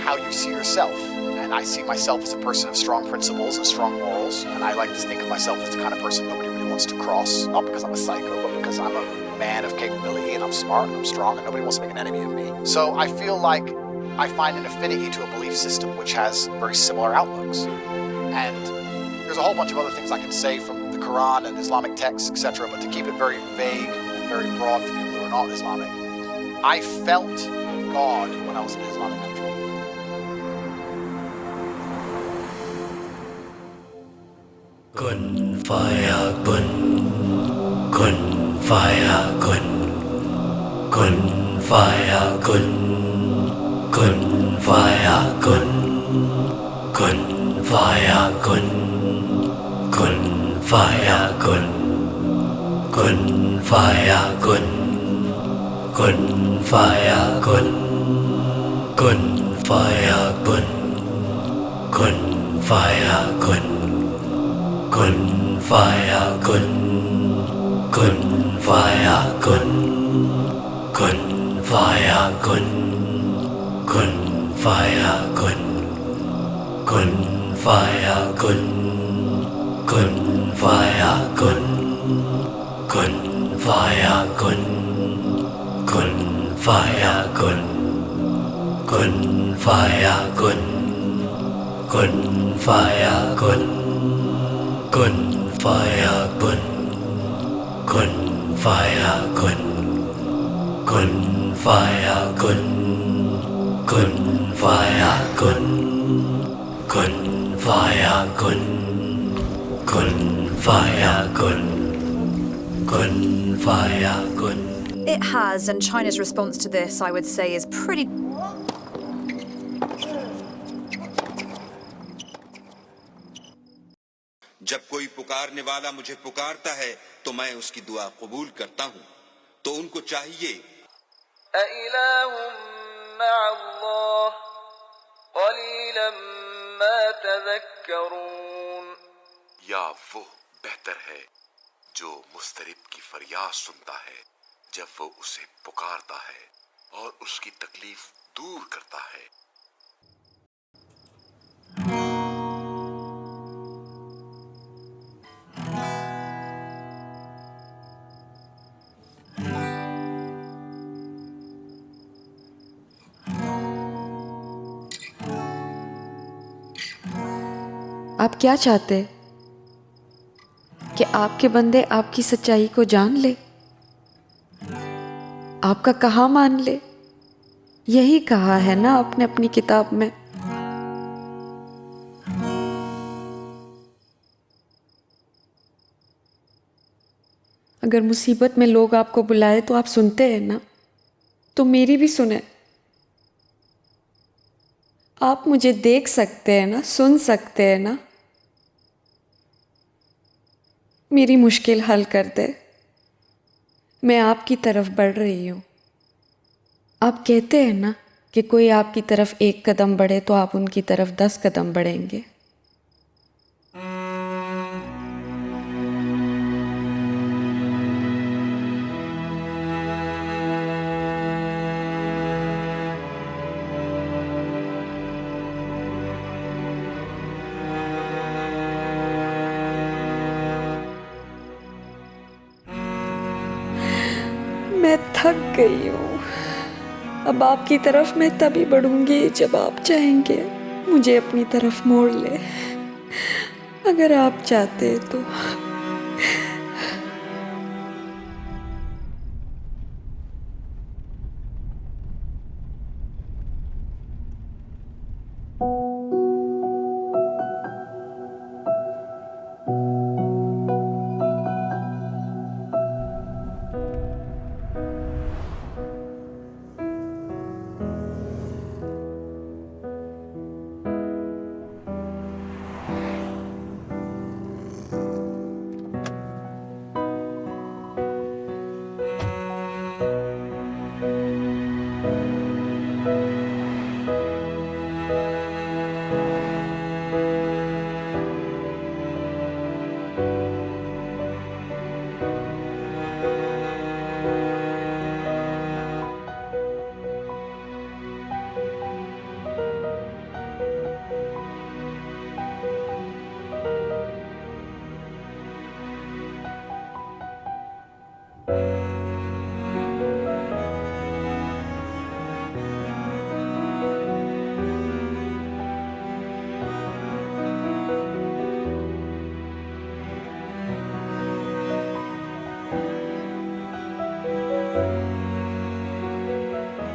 how you see yourself. And I see myself as a person of strong principles and strong morals. And I like to think of myself as the kind of person nobody really wants to cross. Not because I'm a psycho, but because I'm a man of capability and I'm smart and I'm strong and nobody wants to make an enemy of me. So I feel like I find an affinity to a belief system which has very similar outlooks. And there's a whole bunch of other things I can say from the Quran and Islamic texts, etc. But to keep it very vague and very broad for people who are not Islamic, I felt God when I was in an Islamic country. Kun faya kun faya kun faya kun faya kun faya kun faya kun faya kun faya kun faya kun faya kun Kun faya kun faya kun faya kun faya kun faya kun faya kun faya kun faya kun faya kun faya kun Kun faya kun faya kun faya kun faya kun faya kun faya kun faya kun. It has, and China's response to this, I would say, is pretty. जब कोई पुकारने वाला मुझे पुकारता है तो मैं उसकी दुआ कबूल करता हूँ तो उनको चाहिए या वो बेहतर है जो मुस्तरिब की फरियाद सुनता है जब वो उसे पुकारता है और उसकी तकलीफ दूर करता है आप क्या चाहते कि आपके बंदे आपकी सच्चाई को जान ले, आपका कहा मान ले? यही कहा है ना आपने अपनी किताब में। अगर मुसीबत में लोग आपको बुलाए तो आप सुनते हैं ना, तो मेरी भी सुने। आप मुझे देख सकते हैं ना, सुन सकते हैं ना, मेरी मुश्किल हल कर दे। मैं आपकी तरफ बढ़ रही हूँ। आप कहते हैं ना कि कोई आपकी तरफ 1 कदम बढ़े तो आप उनकी तरफ 10 कदम बढ़ेंगे। मैं थक गई हूँ। अब आपकी तरफ मैं तभी बढ़ूंगी जब आप चाहेंगे मुझे अपनी तरफ मोड़ ले। अगर आप चाहते तो।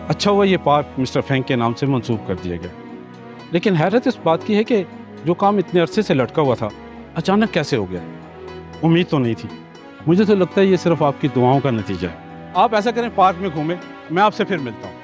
अच्छा हुआ ये पार्क मिस्टर फ्रैंक के नाम से मंसूब कर दिया गया, लेकिन हैरत इस बात की है कि जो काम इतने अरसे से लटका हुआ था अचानक कैसे हो गया। उम्मीद तो नहीं थी। मुझे तो लगता है ये सिर्फ आपकी दुआओं का नतीजा है। आप ऐसा करें, पार्क में घूमें, मैं आपसे फिर मिलता हूँ।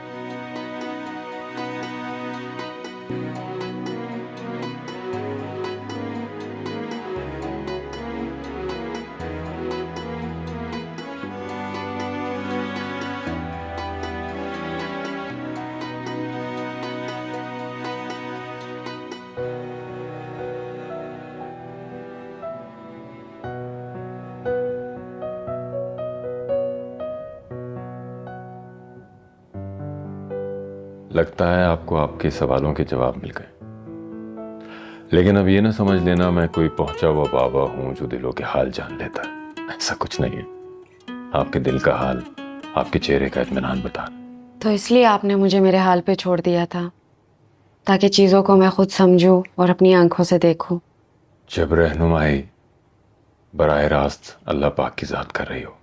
लगता है आपको आपके सवालों के जवाब मिल गए, लेकिन अब ये ना समझ लेना मैं कोई पहुंचा हुआ बाबा हूं जो दिलों के हाल जान लेता है। ऐसा कुछ नहीं है। आपके दिल का हाल आपके चेहरे का इत्मीनान बता। तो इसलिए आपने मुझे मेरे हाल पे छोड़ दिया था, ताकि चीज़ों को मैं खुद समझूं और अपनी आंखों से देखूं। जब रहनुमाई बराह रास्त अल्लाह पाक की ज़ात कर रही हो,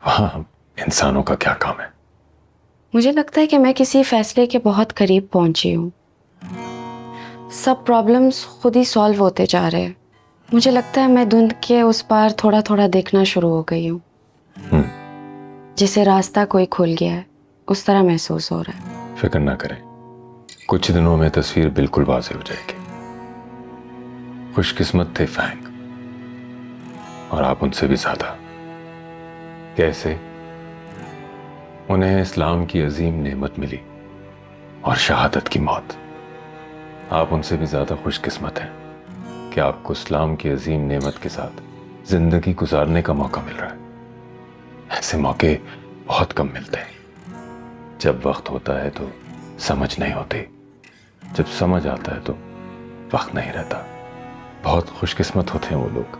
वहाँ इंसानों का क्या काम है? मुझे लगता है कि मैं किसी फैसले के बहुत करीब पहुंची हूँ। सब प्रॉब्लम्स खुद ही सॉल्व होते जा रहे हैं। मुझे लगता है मैं धुंध के उस पार थोड़ा थोड़ा देखना शुरू हो गई हूँ। जिसे रास्ता कोई खुल गया है, उस तरह महसूस हो रहा है। फिक्र ना करें, कुछ दिनों में तस्वीर बिल्कुल वाज़ेह हो जाएगी। खुशकिस्मत थे फैंग, और आप उनसे भी ज्यादा। कैसे? उन्हें इस्लाम की अजीम नेमत मिली और शहादत की मौत। आप उनसे भी ज्यादा खुशकिस्मत हैं कि आपको इस्लाम की अजीम नेमत के साथ जिंदगी गुजारने का मौका मिल रहा है। ऐसे मौके बहुत कम मिलते हैं। जब वक्त होता है तो समझ नहीं होती, जब समझ आता है तो वक्त नहीं रहता। बहुत खुशकिस्मत होते हैं वो लोग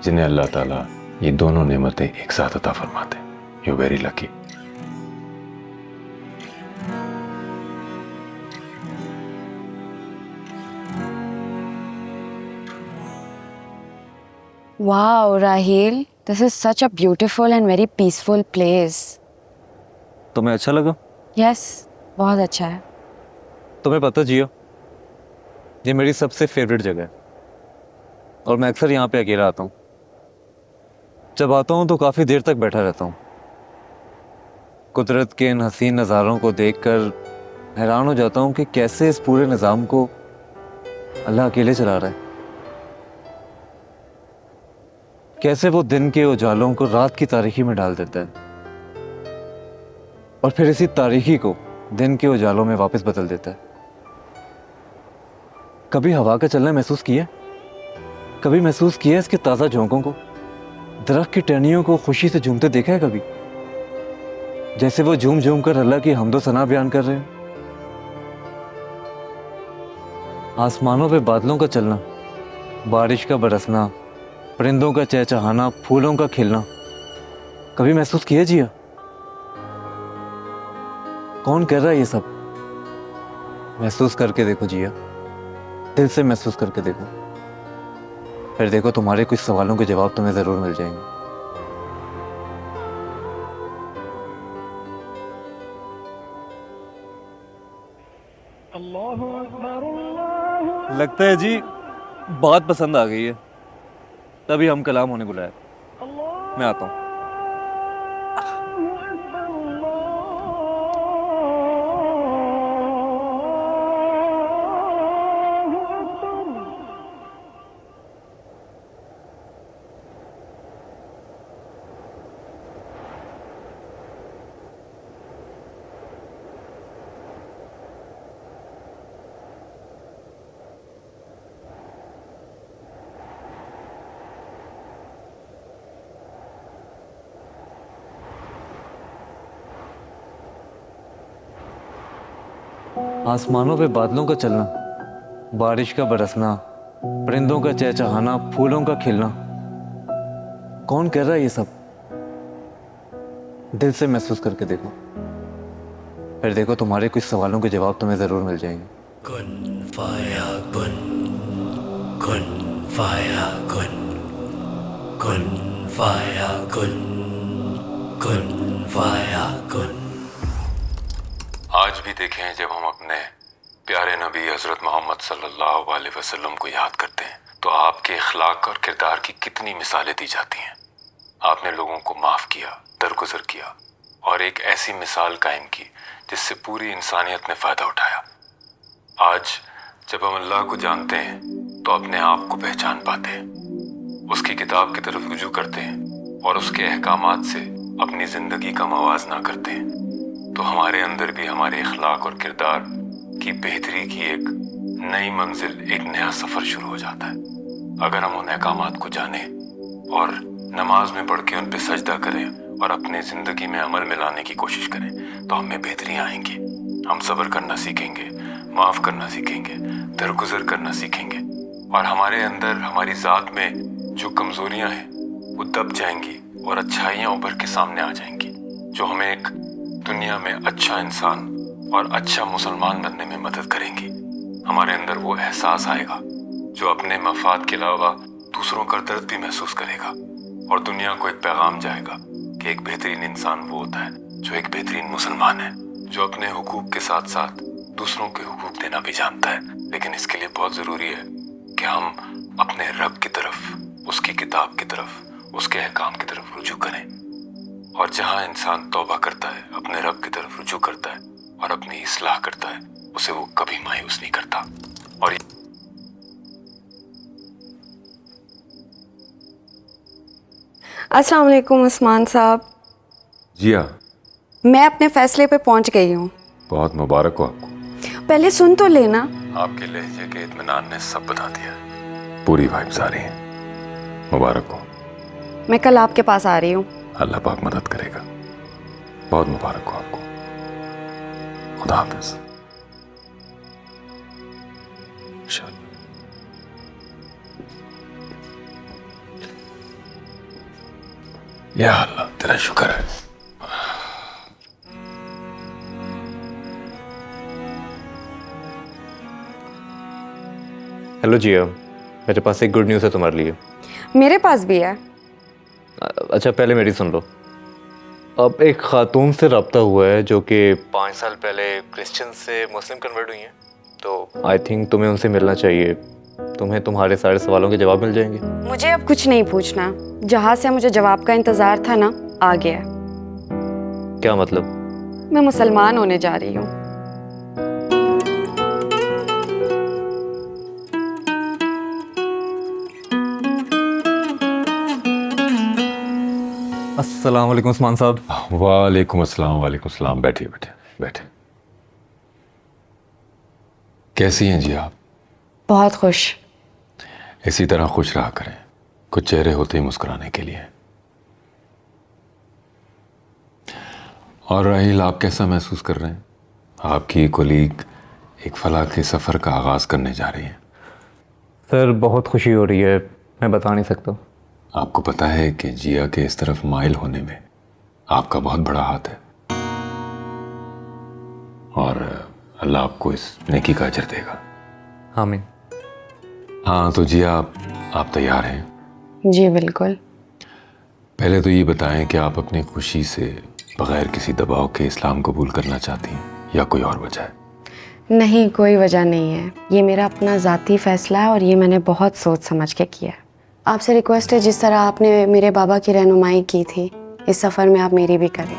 जिन्हें अल्लाह ताला ये दोनों नेमतें एक साथ अता फरमाते हैं। You very lucky. Wow, Raheel, this is such a beautiful and very peaceful place. तुम्हें अच्छा लगा? Yes, बहुत अच्छा है। तुम्हें पता जियो, ये मेरी सबसे फेवरेट जगह है और मैं अक्सर यहाँ पे अकेला आता हूँ। जब आता हूँ तो काफ़ी देर तक बैठा रहता हूँ। कुदरत के इन हसीन नज़ारों को देखकर हैरान हो जाता हूँ कि कैसे इस पूरे निज़ाम को अल्लाह अकेले चला रहा है। कैसे वो दिन के उजालों को रात की तारीकी में डाल देता है और फिर इसी तारीकी को दिन के उजालों में वापस बदल देता है। कभी हवा का चलना महसूस किया? कभी महसूस किया इसके ताज़ा झोंकों को? दरख्त की टहनियों को खुशी से झूमते देखा है कभी? जैसे वो झूम झूम कर अल्लाह की हम्दो सना बयान कर रहे हैं। आसमानों पे बादलों का चलना, बारिश का बरसना, परिंदों का चहचहाना, फूलों का खिलना, कभी महसूस किया जिया? कौन कर रहा है ये सब? महसूस करके देखो जिया, दिल से महसूस करके देखो। फिर देखो तुम्हारे कुछ सवालों के जवाब तुम्हें जरूर मिल जाएंगे। लगता है जी बात पसंद आ गई है, तभी हम कलाम होने बुलाए। मैं आता हूँ। आसमानों पे बादलों का चलना, बारिश का बरसना, परिंदों का चहचहाना, फूलों का खिलना, कौन कर रहा है ये सब? दिल से महसूस करके देखो, फिर देखो तुम्हारे कुछ सवालों के जवाब तुम्हें ज़रूर मिल जाएंगे। कुन फाया कुन, कुन फाया कुन, कुन फाया कुन, कुन फाया कुन। आज भी देखें, जब हम अपने प्यारे नबी हज़रत मोहम्मद सल्लल्लाहु अलैहि वसल्लम को याद करते हैं तो आपके अखलाक और किरदार की कितनी मिसालें दी जाती हैं। आपने लोगों को माफ़ किया, दरगुजर किया और एक ऐसी मिसाल कायम की जिससे पूरी इंसानियत ने फ़ायदा उठाया। आज जब हम अल्लाह को जानते हैं तो अपने आप को पहचान पाते हैं, उसकी किताब की तरफ रुजू करते हैं और उसके अहकामात से अपनी ज़िंदगी का मवाजना करते हैं, तो हमारे अंदर भी हमारे अखलाक और किरदार की बेहतरी की एक नई मंजिल, एक नया सफ़र शुरू हो जाता है। अगर हम उन अहकामात को जानें और नमाज में पढ़ के उन पर सजदा करें और अपने ज़िंदगी में अमल में लाने की कोशिश करें तो हमें बेहतरियाँ आएंगी। हम सब्र करना सीखेंगे, माफ़ करना सीखेंगे, दरगुजर करना सीखेंगे और हमारे अंदर, हमारी ज़ात में जो कमज़ोरियाँ हैं वो दब जाएंगी और अच्छाइयाँ उभर के सामने आ जाएंगी, जो हमें एक दुनिया में अच्छा इंसान और अच्छा मुसलमान बनने में मदद करेंगी। हमारे अंदर वो एहसास आएगा जो अपने मफाद के अलावा दूसरों का दर्द भी महसूस करेगा और दुनिया को एक पैगाम जाएगा कि एक बेहतरीन इंसान वो होता है जो एक बेहतरीन मुसलमान है, जो अपने हुकूक के साथ साथ दूसरों के हुकूक देना भी जानता है। लेकिन इसके लिए बहुत ज़रूरी है कि हम अपने रब की तरफ, उसकी किताब की तरफ, उसके अहकाम की तरफ रुजू करें। और जहाँ इंसान तौबा करता है, अपने रब की तरफ रुजू करता है और अपनी इस्लाह करता है, उसे वो कभी मायूस नहीं करता। और अस्सलाम वालेकुम उस्मान साहब। जी हाँ, मैं अपने फैसले पे पहुंच गई हूँ। बहुत मुबारक हो आपको। पहले सुन तो लेना। आपके लहजे के इत्मीनान ने सब बता दिया, पूरी वाइब्स आ रही हैं। मुबारक हो। मैं कल आपके पास आ रही हूँ। अल्लाह पाक मदद करेगा। बहुत मुबारक हो आपको। खुदा हाफिज़। या अल्लाह, तेरा शुक्र है। हेलो जिया, मेरे पास एक गुड न्यूज़ है तुम्हारे लिए। मेरे पास भी है। अच्छा, पहले मेरी सुन लो। अब एक खातून से रब्ता हुआ है जो कि 5 साल पहले क्रिश्चियन से मुस्लिम कन्वर्ट हुई हैं, तो आई थिंक तुम्हें उनसे मिलना चाहिए। तुम्हें तुम्हारे सारे सवालों के जवाब मिल जाएंगे। मुझे अब कुछ नहीं पूछना। जहाँ से मुझे जवाब का इंतज़ार था ना, आ गया। क्या मतलब? मैं मुसलमान होने जा रही हूँ। अस्सलाम वालेकुम उस्मान साहब। वालेकुम अस्सलाम। वालेकुम अस्सलाम। बैठिए बैठिए बैठिए। कैसी हैं जी आप? बहुत खुश। इसी तरह खुश रहा करें, कुछ चेहरे होते ही मुस्कुराने के लिए। और राहिल, आप कैसा महसूस कर रहे हैं? आपकी कोलीग एक फलाह के सफ़र का आगाज़ करने जा रही है। सर, बहुत खुशी हो रही है, मैं बता नहीं सकता। आपको पता है कि जिया के इस तरफ माइल होने में आपका बहुत बड़ा हाथ है और अल्लाह आपको इस नेकी का अजर देगा। आमीन। हाँ, तो जिया, आप तैयार हैं? जी बिल्कुल। पहले तो ये बताएं कि आप अपनी खुशी से बगैर किसी दबाव के इस्लाम कबूल करना चाहती हैं या कोई और वजह है? नहीं, कोई वजह नहीं है। ये मेरा अपना ज़ाती फ़ैसला है और ये मैंने बहुत सोच समझ के किया है। आपसे रिक्वेस्ट है, जिस तरह आपने मेरे बाबा की रहनुमाई की थी, इस सफ़र में आप मेरी भी करें।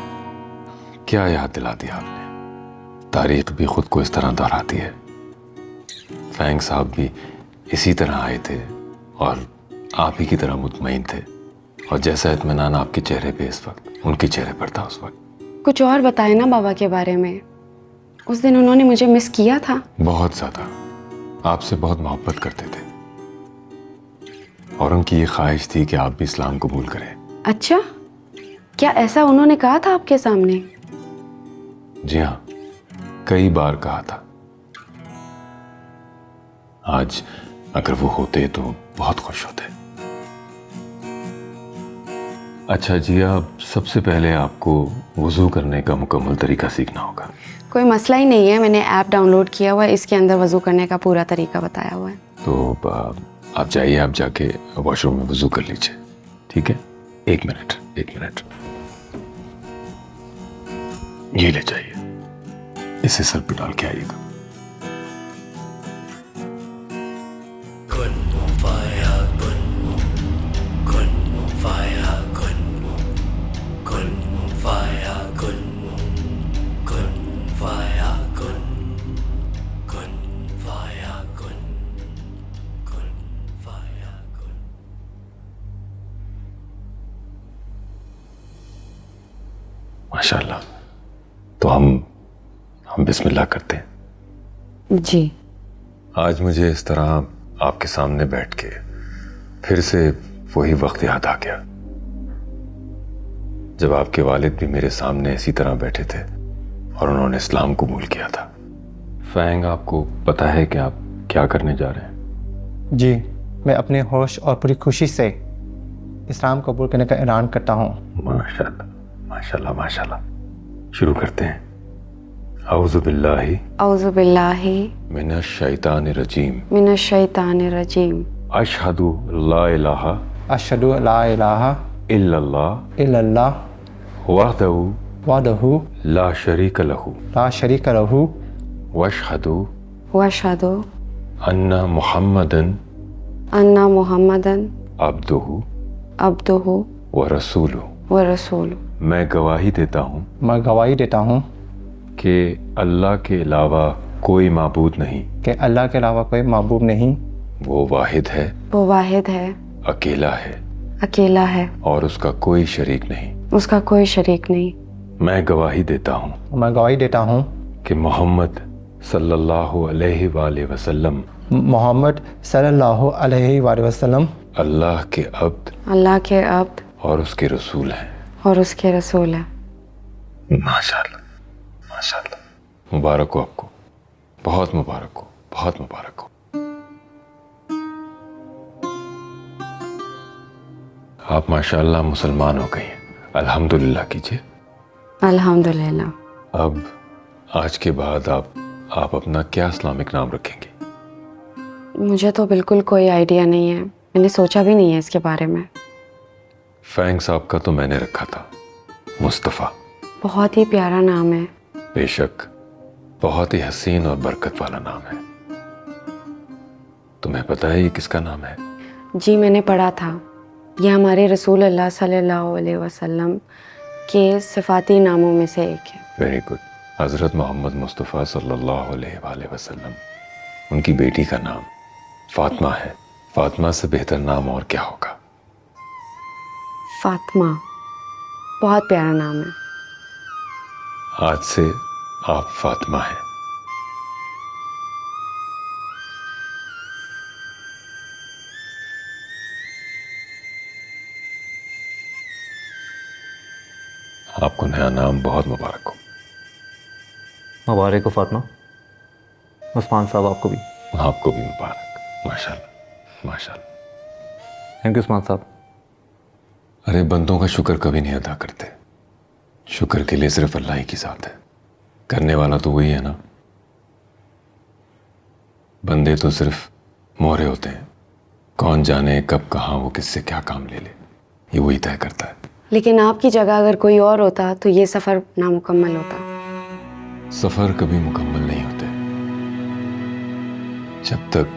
क्या याद दिला दिया आपने। तारीख भी खुद को इस तरह दोहराती है। फैंग साहब भी इसी तरह आए थे और आप ही की तरह मुतमईन थे, और जैसा इत्मीनान आपके चेहरे पे इस वक्त उनके चेहरे पर था उस वक्त। कुछ और बताए ना बाबा के बारे में। उस दिन उन्होंने मुझे मिस किया था। बहुत ज़्यादा। आपसे बहुत मोहब्बत करते थे और उनकी ये ख्वाहिश थी कि आप भी इस्लाम कबूल करें। अच्छा, क्या ऐसा उन्होंने कहा था आपके सामने? जी हाँ, कई बार कहा था। आज अगर वो होते तो बहुत खुश होते। अच्छा जी, अब सबसे पहले आपको वज़ू करने का मुकम्मल तरीका सीखना होगा। कोई मसला ही नहीं है, मैंने ऐप डाउनलोड किया हुआ है, इसके अंदर वज़ू करने का पूरा तरीका बताया हुआ है। तो आप जाइए, आप जाके वॉशरूम में वज़ू कर लीजिए, ठीक है? एक मिनट। ये ले जाइए, इसे सर पे डाल के आइएगा। माशाल्लाह। तो हम बिस्मिल्लाह करते हैं। जी। आज मुझे इस तरह आपके सामने बैठ के फिर से वही वक्त याद आ गया जब आपके वालिद भी मेरे सामने इसी तरह बैठे थे और उन्होंने इस्लाम कबूल किया था। फैंग, आपको पता है कि आप क्या करने जा रहे हैं? जी, मैं अपने होश और पूरी खुशी से इस्लाम कबूल करने का ऐलान करता हूँ। माशाल्लाह माशाल्लाह माशाल्लाह। शुरू करते हैं। औज़ु बिल्लाहि मिनश शैतानिर रजीम अशहदु ला इलाहा इल्लल्लाह वहदहु ला शरीका लहू वअशहदु अन्ना मुहम्मदन अब्दुहु व रसूलुहु। मैं गवाही देता हूँ कि अल्लाह के अलावा कोई माबूद नहीं, वो वाहिद है अकेला है और उसका कोई शरीक नहीं। मैं गवाही देता हूँ कि मोहम्मद सल्लल्लाहु अलैहि वसल्लम अल्लाह के अब्द और उसके रसूल हैं। माशाल्लाह माशाल्लाह। मुबारक हो आपको, बहुत मुबारक हो। आप माशाल्लाह मुसलमान हो गई हैं। अल्हम्दुलिल्लाह कीजिए। अल्हम्दुलिल्लाह। अब आज के बाद आप अपना क्या इस्लामिक नाम रखेंगे? मुझे तो बिल्कुल कोई आइडिया नहीं है, मैंने सोचा भी नहीं है इसके बारे में। फैंग साहब का तो मैंने रखा था मुस्तफ़ा। बहुत ही प्यारा नाम है। बेशक, बहुत ही हसीन और बरकत वाला नाम है। तुम्हें पता है ये किसका नाम है? जी, मैंने पढ़ा था, ये हमारे रसूल अल्लाह सल्लल्लाहु अलैहि वसल्लम के सिफाती नामों में से एक है। Very good. हज़रत मोहम्मद मुस्तफ़ा सल्लल्लाहु अलैहि वसल्लम, उनकी बेटी का नाम फातिमा है। फातिमा से बेहतर नाम और क्या होगा? फातिमा, बहुत प्यारा नाम है। आज से आप फातिमा हैं। आपको नया नाम बहुत मुबारक हो। मुबारक हो फातिमा। उस्मान साहब आपको भी मुबारक। माशाल्लाह माशाल्लाह। थैंक यू उस्मान साहब। अरे, बंदों का शुक्र कभी नहीं अदा करते। शुक्र के लिए सिर्फ अल्लाह ही की ज़ात है, करने वाला तो वही है ना। बंदे तो सिर्फ मोहरे होते हैं, कौन जाने कब कहाँ वो किससे क्या काम ले ले, ये वही तय करता है। लेकिन आपकी जगह अगर कोई और होता तो ये सफ़र नामुकम्मल होता। सफ़र कभी मुकम्मल नहीं होते। जब तक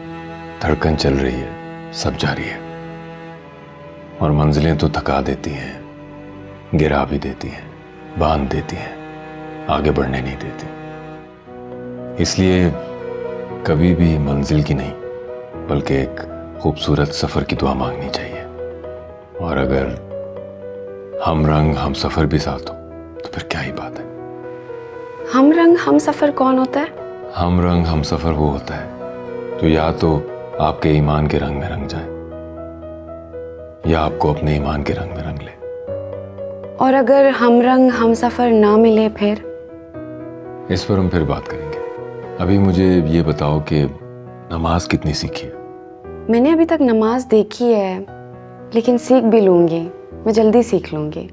धड़कन चल रही है सब जारी है, और मंजिलें तो थका देती हैं, गिरा भी देती हैं, बांध देती हैं, आगे बढ़ने नहीं देती। इसलिए कभी भी मंजिल की नहीं बल्कि एक खूबसूरत सफ़र की दुआ मांगनी चाहिए। और अगर हम रंग हम सफ़र भी साथ हो तो फिर क्या ही बात है। हम रंग हम सफ़र कौन होता है? हम रंग हम सफ़र वो होता है तो या तो आपके ईमान के रंग में रंग जाए या आपको अपने ईमान के रंग में रंग ले। और अगर हम रंग हम सफ़र ना मिले फिर? इस पर हम फिर बात करेंगे। अभी मुझे ये बताओ कि नमाज कितनी सीखी है? मैंने अभी तक नमाज देखी है लेकिन सीख भी लूँगी, मैं जल्दी सीख लूँगी।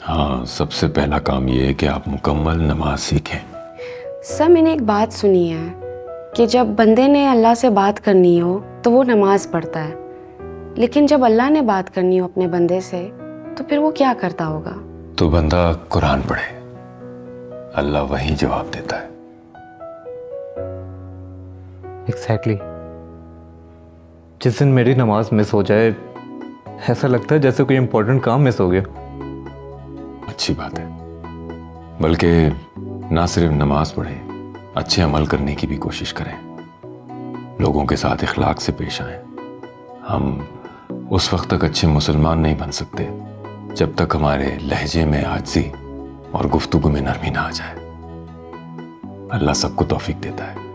हाँ, सबसे पहला काम ये है कि आप मुकम्मल नमाज सीखें। सर मैंने एक बात सुनी है कि जब बंदे ने अल्लाह से बात करनी हो तो वो नमाज पढ़ता है, लेकिन जब अल्लाह ने बात करनी हो अपने बंदे से तो फिर वो क्या करता होगा? तो बंदा कुरान पढ़े, अल्लाह वही जवाब देता है। एग्जैक्टली। जिस दिन मेरी नमाज मिस हो जाए ऐसा लगता है जैसे कोई इंपॉर्टेंट काम मिस हो गया। अच्छी बात है, बल्कि ना सिर्फ नमाज पढ़ें, अच्छे अमल करने की भी कोशिश करें, लोगों के साथ इखलाक से पेश आएं। हम उस वक्त तक अच्छे मुसलमान नहीं बन सकते जब तक हमारे लहजे में आजिज़ी और गुफ्तगू में नरमी ना आ जाए। अल्लाह सबको तौफीक देता है।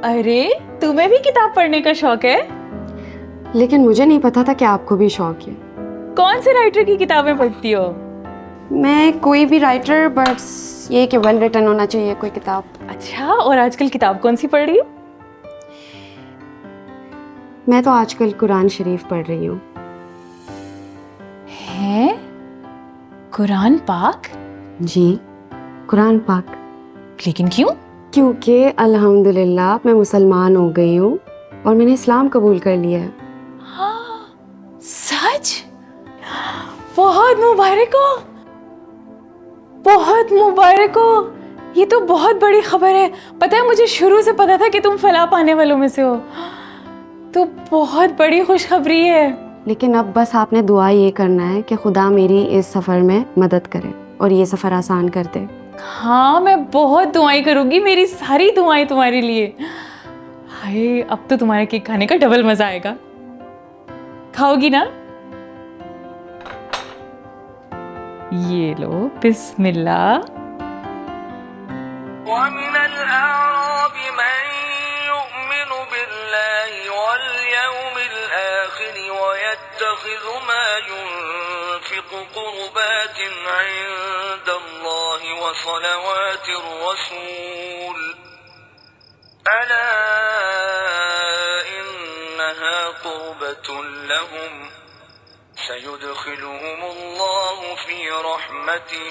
अरे तुम्हें भी किताब पढ़ने का शौक है? लेकिन मुझे नहीं पता था कि आपको भी शौक है। कौन से राइटर की किताबें पढ़ती हो? मैं कोई भी राइटर, बस ये कि वेल रिटन होना चाहिए कोई किताब। अच्छा, और आजकल किताब कौन सी पढ़ रही हो? मैं तो आजकल कुरान शरीफ पढ़ रही हूँ। हैं? कुरान पाक? जी, कुरान पाक। लेकिन क्यों? क्योंकि अल्हम्दुलिल्लाह मैं मुसलमान हो गई हूँ और मैंने इस्लाम कबूल कर लिया है। हाँ, सच? बहुत मुबारक हो, बहुत मुबारक हो। ये तो बहुत बड़ी खबर है। पता है, मुझे शुरू से पता था कि तुम फलाह पाने वालों में से हो। तो बहुत बड़ी खुशखबरी है। लेकिन अब बस आपने दुआ ये करना है कि खुदा मेरी इस सफ़र में मदद करे और ये सफ़र आसान कर दे। हाँ, मैं बहुत दुआएं करूंगी, मेरी सारी दुआएं तुम्हारे लिए। हाय, अब तो तुम्हारे केक खाने का डबल मजा आएगा। खाओगी ना? ये लो, बिस्मिल्लाह। वसलवात रसूल अला इन्नहा क़ुर्बतुन लहुम सयुदखिलुहुमुल्लाहु फी रहमतिही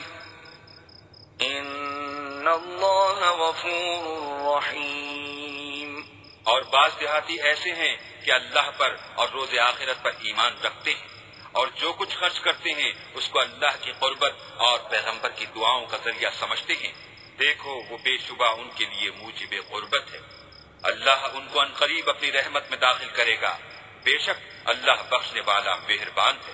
इन्नल्लाहा गफूरुर रहीम। और बाज देहाती ऐसे हैं कि अल्लाह पर और रोज़े आखिरत पर ईमान रखते हैं और जो कुछ खर्च करते हैं उसको अल्लाह की कुर्बत और पैगंबर की दुआओं का जरिया समझते हैं। देखो, वो बेशुबा उनके लिए मूजिब कुर्बत है। अल्लाह उनको अनकरीब अपनी रहमत में दाखिल करेगा। बेशक अल्लाह बख्शने वाला मेहरबान है।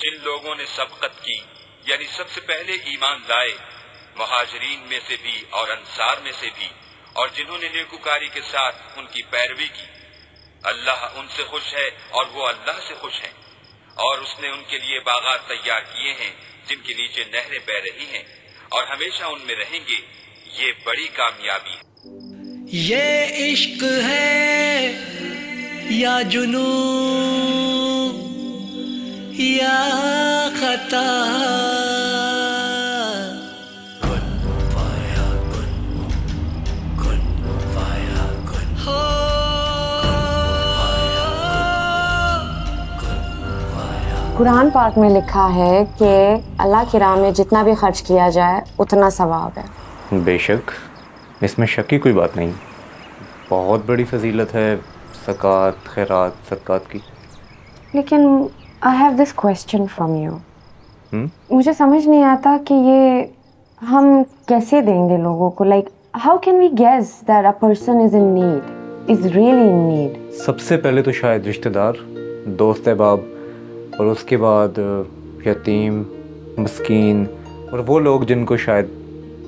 जिन लोगों ने सबकत की यानी सबसे पहले ईमान लाए, मुहाजिरीन में से भी और अंसार में से भी, और जिन्होंने नेकुकारी के साथ उनकी पैरवी की, अल्लाह उनसे खुश है और वो अल्लाह से खुश हैं। और उसने उनके लिए बागात तैयार किए हैं जिनके नीचे नहरें बह रही हैं और हमेशा उनमें रहेंगे। ये बड़ी कामयाबी है। ये इश्क है या जुनून या खता कुरान पाक में लिखा है कि अल्लाह की राह में जितना भी खर्च किया जाए उतना सवाब है। बेशक, इसमें शक की कोई बात नहीं। बहुत बड़ी फजीलत है ज़कात, खैरात, सदक़ात की। लेकिन I have this question from you. मुझे समझ नहीं आता कि ये हम कैसे देंगे लोगों को। Like how can we guess that a person is in need, is really in need? सबसे पहले तो शायद रिश्तेदार, दोस्त अहबाब, और उसके बाद यतीम, मस्कीन, और वो लोग जिनको शायद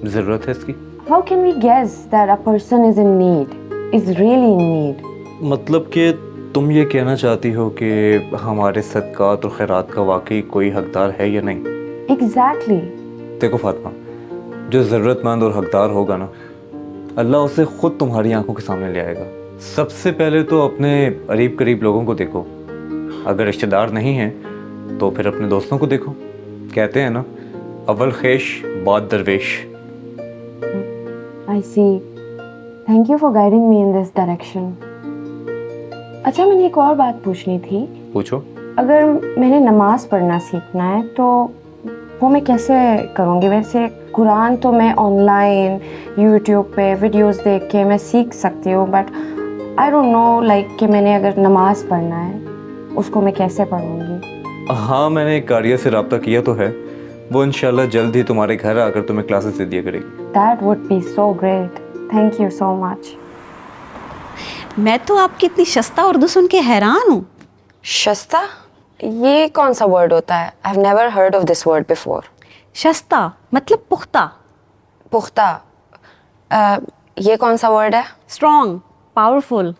ज़रूरत है इसकी। How can we guess that a person is in need, is really in need? मतलब कि तुम ये कहना चाहती हो कि हमारे सदक़ात और खैरात का वाकई कोई हकदार है या नहीं? Exactly. देखो फातिमा, जो ज़रूरतमंद और हकदार होगा ना, अल्लाह उसे ख़ुद तुम्हारी आंखों के सामने ले आएगा। सबसे पहले तो अपने करीब करीब लोगों को देखो, अगर रिश्तेदार नहीं हैं तो फिर अपने दोस्तों को देखो। कहते हैं ना, अव्वल ख़ेश बाद दरवेश। I see. Thank you for guiding me in this direction. अच्छा, मैंने एक और बात पूछनी थी। पूछो। अगर मैंने नमाज पढ़ना सीखना है तो वो मैं कैसे करूँगी? वैसे कुरान तो मैं ऑनलाइन यूट्यूब पे वीडियोस देख के मैं सीख सकती हूँ, but I don't know like कि मैंने अगर नमाज पढ़ना है उसको मैं कैसे पढ़ूँगी? हाँ, मैंने एक कारिया से रब्ता किया तो है, वो इंशाल्लाह जल्द ही तुम्हारे घर आकर तुम्हें क्लासेस दे दिया करेगी। That would be so great. Thank you so much. मैं तो आपकी इतनी शस्ता उर्दू सुन के हैरान हूँ। शस्ता? ये कौन सा वर्ड होता है? I've never heard of this word before. शस्ता मतलब पुख्ता। पुख्ता? ये कौन सा वर्ड है? Strong, powerful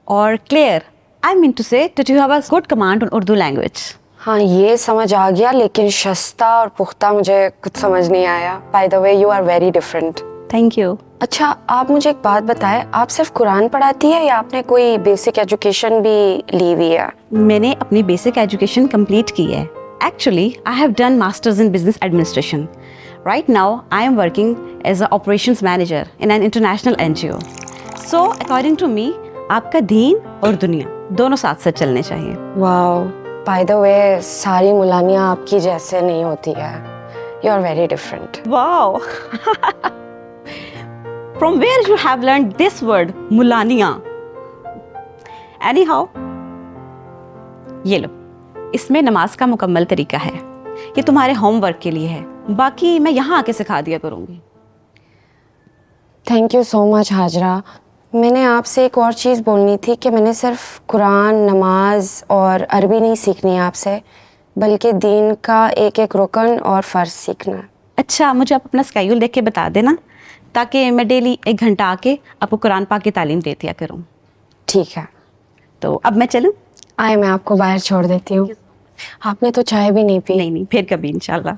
और clear. I mean to say that you have a good command on Urdu language. हाँ, ये समझ आ गया, लेकिन शस्ता और पुख्ता मुझे कुछ समझ नहीं आया। By the way, you are very different. Thank you. अच्छा, आप मुझे एक बात बताएं, आप सिर्फ कुरान पढ़ाती है या आपने कोई बेसिक एजुकेशन भी ली हुई है? मैंने अपनी बेसिक एजुकेशन कंप्लीट की है। Actually, I have done masters in business administration. Right now, I am working as an operations manager in an international NGO. So, according to me, आपका दीन और दुनिया दोनों साथ साथ चलने चाहिए। Wow. By the way, सारी मुलानियाँ आपकी जैसे नहीं होती है। You are very different. Wow. From where you have learned this word, मुलानिया? Anyhow, ये लो, इसमें नमाज का मुकम्मल तरीका है। ये तुम्हारे होमवर्क के लिए है, बाकी मैं यहाँ आके सिखा दिया करूँगी। Thank you so much Hajra. मैंने आपसे एक और चीज़ बोलनी थी कि मैंने सिर्फ कुरान, नमाज और अरबी नहीं सीखनी है आपसे, बल्कि दीन का एक एक रुकन और फ़र्ज सीखना है। अच्छा, मुझे आप अपना स्केड्यूल देख के बता देना, ताकि मैं डेली 1 घंटा आके आपको कुरान पाक की तालीम देती दिया करूँ। ठीक है, तो अब मैं चलूँ? आए, मैं आपको बाहर छोड़ देती हूँ। आपने तो चाय भी नहीं पी। नहीं, फिर कभी इंशाल्लाह।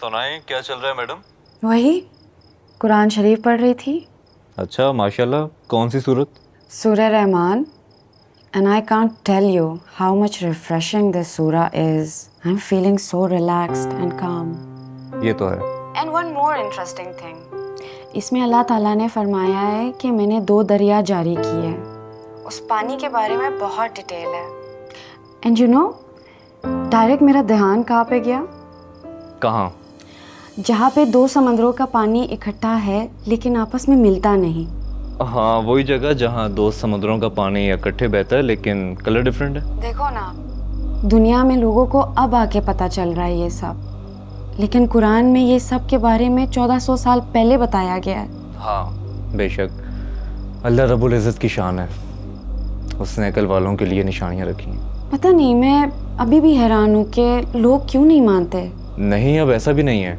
सुनाएं, क्या चल रहा है मैडम? वही कुरान शरीफ पढ़ रही थी। अच्छा, माशाल्लाह। कौन सी सूरत? सूरह Rahman. And I can't tell you how much refreshing this surah is. I'm feeling so relaxed and calm. ये तो है। And one more interesting thing. इसमें अल्लाह ताला ने फरमाया है कि मैंने 2 दरिया जारी किए हैं। उस पानी के बारे में बहुत डिटेल है। एंड यू नो, डायरेक्ट मेरा ध्यान कहाँ पे गया? कहाँ? जहाँ पे 2 समंदरों का पानी इकट्ठा है लेकिन आपस में मिलता नहीं। हाँ, वही जगह जहाँ 2 समुद्रों का पानी इकट्ठे बहता है लेकिन कलर डिफरेंट है। देखो ना, दुनिया में लोगों को अब आके पता चल रहा है ये सब, लेकिन कुरान में ये सब के बारे में 1400 साल पहले बताया गया है। हाँ बेशक, अल्लाह रब्बुल इज़्ज़त की शान है, उसने अकल वालों के लिए निशानियाँ रखी हैं। पता नहीं, मैं अभी भी हैरान हूँ कि लोग क्यों नहीं मानते। नहीं, अब ऐसा भी नहीं है।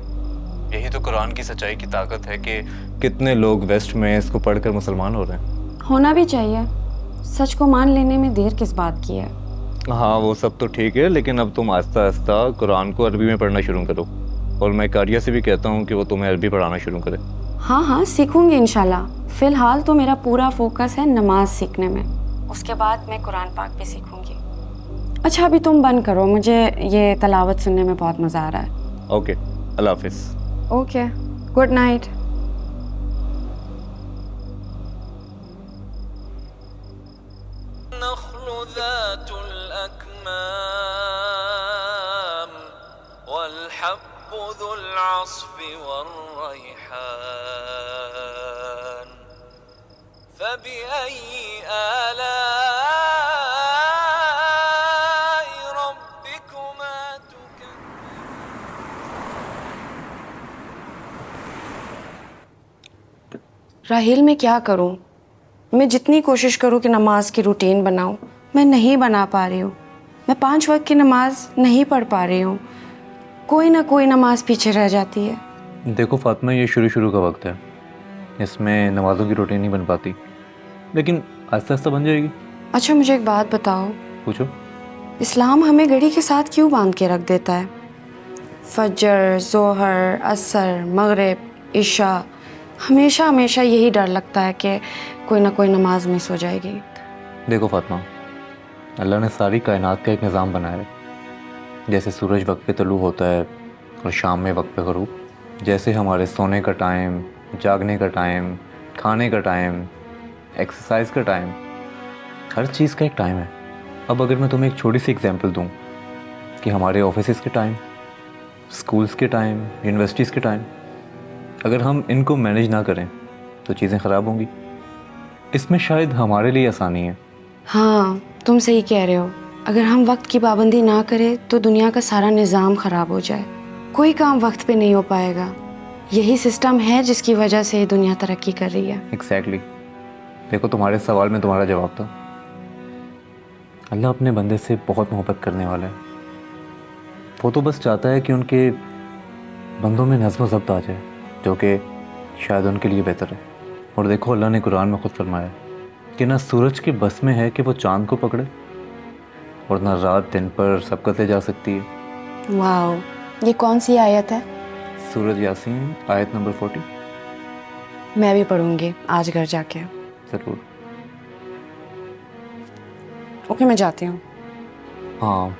यही तो कुरान की सच्चाई की ताकत है कि कितने लोग वेस्ट में इसको पढ़कर मुसलमान हो रहे हैं। होना भी चाहिए, सच को मान लेने में देर किस बात की है। हाँ वो सब तो ठीक है, लेकिन अब तुम आहिस्ता आहिस्ता कुरान को अरबी में पढ़ना शुरू करो, और मैं कारिया से भी कहता हूँ कि वो तुम्हें अरबी पढ़ाना शुरू करे। हाँ हाँ, सीखूंगी इंशाल्लाह। फ़िलहाल तो मेरा पूरा फोकस है नमाज सीखने में, उसके बाद मैं कुरान पाक भी सीखूंगी। अच्छा अभी तुम बंद करो, मुझे ये तलावत सुनने में बहुत मज़ा आ रहा है। ओके, अल्लाह हाफिज़। Okay, good night. राहिल, मैं क्या करूं? मैं जितनी कोशिश करूं कि नमाज की रूटीन बनाऊं, मैं नहीं बना पा रही हूं। मैं 5 वक्त की नमाज नहीं पढ़ पा रही हूं, कोई ना कोई नमाज पीछे रह जाती है। देखो फातिमा, ये शुरू का वक्त है, इसमें नमाज़ों की रूटीन नहीं बन पाती, लेकिन आहिस्ता आहिस्ता बन जाएगी। अच्छा मुझे एक बात बताओ। पूछो। इस्लाम हमें घड़ी के साथ क्यों बांध के रख देता है? फजर, जोहर, असर, मगरिब, इशा, हमेशा हमेशा यही डर लगता है कि कोई ना कोई नमाज मिस हो जाएगी। देखो फातिमा, अल्लाह ने सारी कायनात का एक निज़ाम बनाया है। जैसे सूरज वक्त पे तलू होता है और शाम में वक्त पे ग़ुरूब, जैसे हमारे सोने का टाइम, जागने का टाइम, खाने का टाइम, एक्सरसाइज का टाइम, हर चीज़ का एक टाइम है। अब अगर मैं तुम्हें एक छोटी सी एग्जांपल दूं कि हमारे ऑफिसेज़ के टाइम, स्कूल्स के टाइम, यूनिवर्सिटीज़ के टाइम, अगर हम इनको मैनेज ना करें तो चीज़ें ख़राब होंगी। इसमें शायद हमारे लिए आसानी है। हाँ तुम सही कह रहे हो, अगर हम वक्त की पाबंदी ना करें तो दुनिया का सारा निज़ाम ख़राब हो जाए, कोई काम वक्त पे नहीं हो पाएगा। यही सिस्टम है जिसकी वजह से दुनिया तरक्की कर रही है। एग्जैक्टली। देखो तुम्हारे सवाल में तुम्हारा जवाब था। अल्लाह अपने बंदे से बहुत मोहब्बत करने वाला है, वो तो बस चाहता है कि उनके बंदों में नज़्म ज़ब्त आ जाए, जो कि शायद उनके लिए बेहतर है। और देखो अल्लाह ने कुरान में ख़ुद फरमाया कि ना सूरज के बस में है कि वो चाँद को पकड़े, और ना रात दिन पर सबकत जा सकती है। वाओ, ये कौन सी आयत है? सूरज यासीन आयत नंबर 40। मैं भी पढ़ूंगी आज घर जाके। ज़रूर। ओके मैं जाती हूँ। हाँ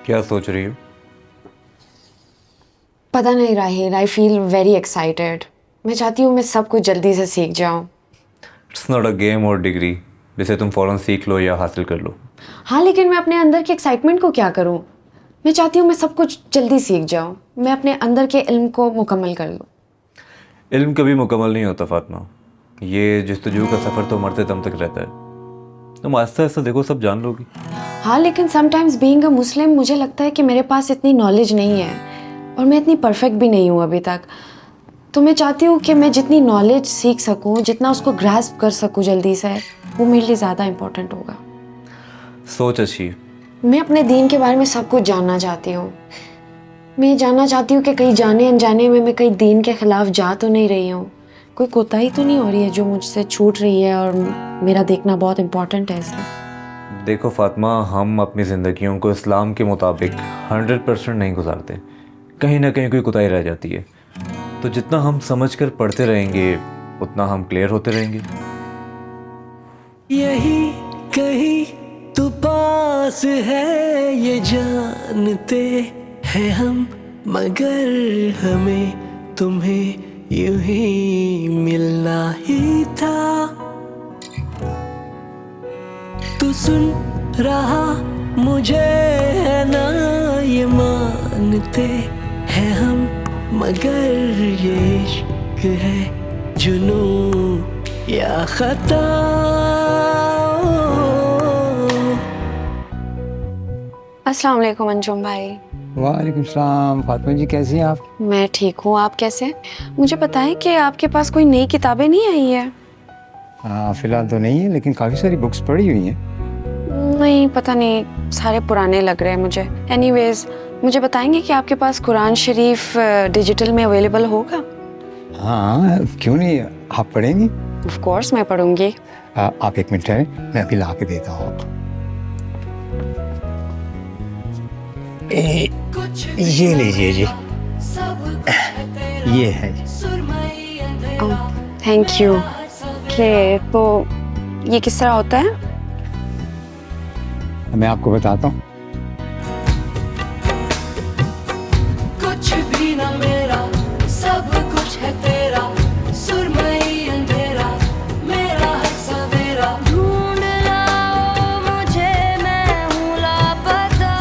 क्या सोच रही हो? पता नहीं Rahil, I feel very excited. मैं चाहती हूँ मैं सब कुछ जल्दी से सीख जाऊँ। इट्स नॉट अ गेम और डिग्री जिसे तुम फ़ौरन सीख लो या हासिल कर लो। हाँ लेकिन मैं अपने अंदर के एक्साइटमेंट को क्या करूँ? मैं चाहती हूँ मैं सब कुछ जल्दी सीख जाऊँ, मैं अपने अंदर के इल्म को मुकम्मल कर लूँ। इल्म कभी मुकम्मल नहीं होता फातिमा, ये जस्तजू का सफ़र तो मरते दम तक रहता है। तुम आहिस्ता आहिस्ता देखो सब जान लोगी। हाँ लेकिन समटाइम्स बीइंग अ मुस्लिम मुझे लगता है कि मेरे पास इतनी नॉलेज नहीं है और मैं इतनी परफेक्ट भी नहीं हूँ अभी तक। तो मैं चाहती हूँ कि मैं जितनी नॉलेज सीख सकूँ, जितना उसको ग्रास्प कर सकूँ जल्दी से, वो मेरे लिए ज़्यादा इम्पोर्टेंट होगा। सोच अच्छी। मैं अपने दीन के बारे में सब कुछ जानना चाहती हूँ। मैं जानना चाहती हूँ कि कहीं जाने अनजाने में मैं कहीं दीन के ख़िलाफ़ जा तो नहीं रही हूँ, कोई कोताही तो नहीं हो रही है जो मुझसे छूट रही है, और मेरा देखना बहुत इम्पोर्टेंट है इसमें। देखो फातिमा, हम अपनी ज़िंदगियों को इस्लाम के मुताबिक 100% नहीं गुजारते, कहीं ना कहीं कोई कोताही रह जाती है। तो जितना हम समझकर पढ़ते रहेंगे उतना हम क्लियर होते रहेंगे। यही कहीं तू पास पास है ये जानते हैं हम, मगर हमें तुम्हें यूं ही मिलना ही था। तू सुन रहा मुझे है ना, ये मानते हैं हम, मगर ये इश्क है जुनून या खता। अस्सलाम वालेकुम अंजुम भाई। वालेकुम सलाम। फातिमा जी कैसी हैं आप? मैं ठीक हूँ, आप कैसे? मुझे बताएं कि आपके पास कोई नई किताबें नहीं आई है? हाँ फिलहाल तो नहीं है, लेकिन काफ़ी सारी बुक्स पढ़ी हुई हैं। नहीं, पता नहीं, सारे पुराने लग रहे हैं मुझे। एनीवेज, मुझे बताएंगे कि आपके पास कुरान शरीफ डिजिटल में अवेलेबल होगा? हाँ क्यों नहीं, आप पढ़ेंगी? ऑफ कोर्स मैं पढ़ूंगी। आप एक मिनट ठहरें, मैं अभी ला के देता हूँ। ये लीजिए जी, ये है जी। Thank you. ओके, तो ये किस तरह होता है? मैं आपको बताता हूँ। कुछ भी ना मेरा, सब कुछ है तेरा, सुरमई अंधेरा, मेरा है सवेरा। ढूंढ लाओ मुझे, मैं हूँ लापता।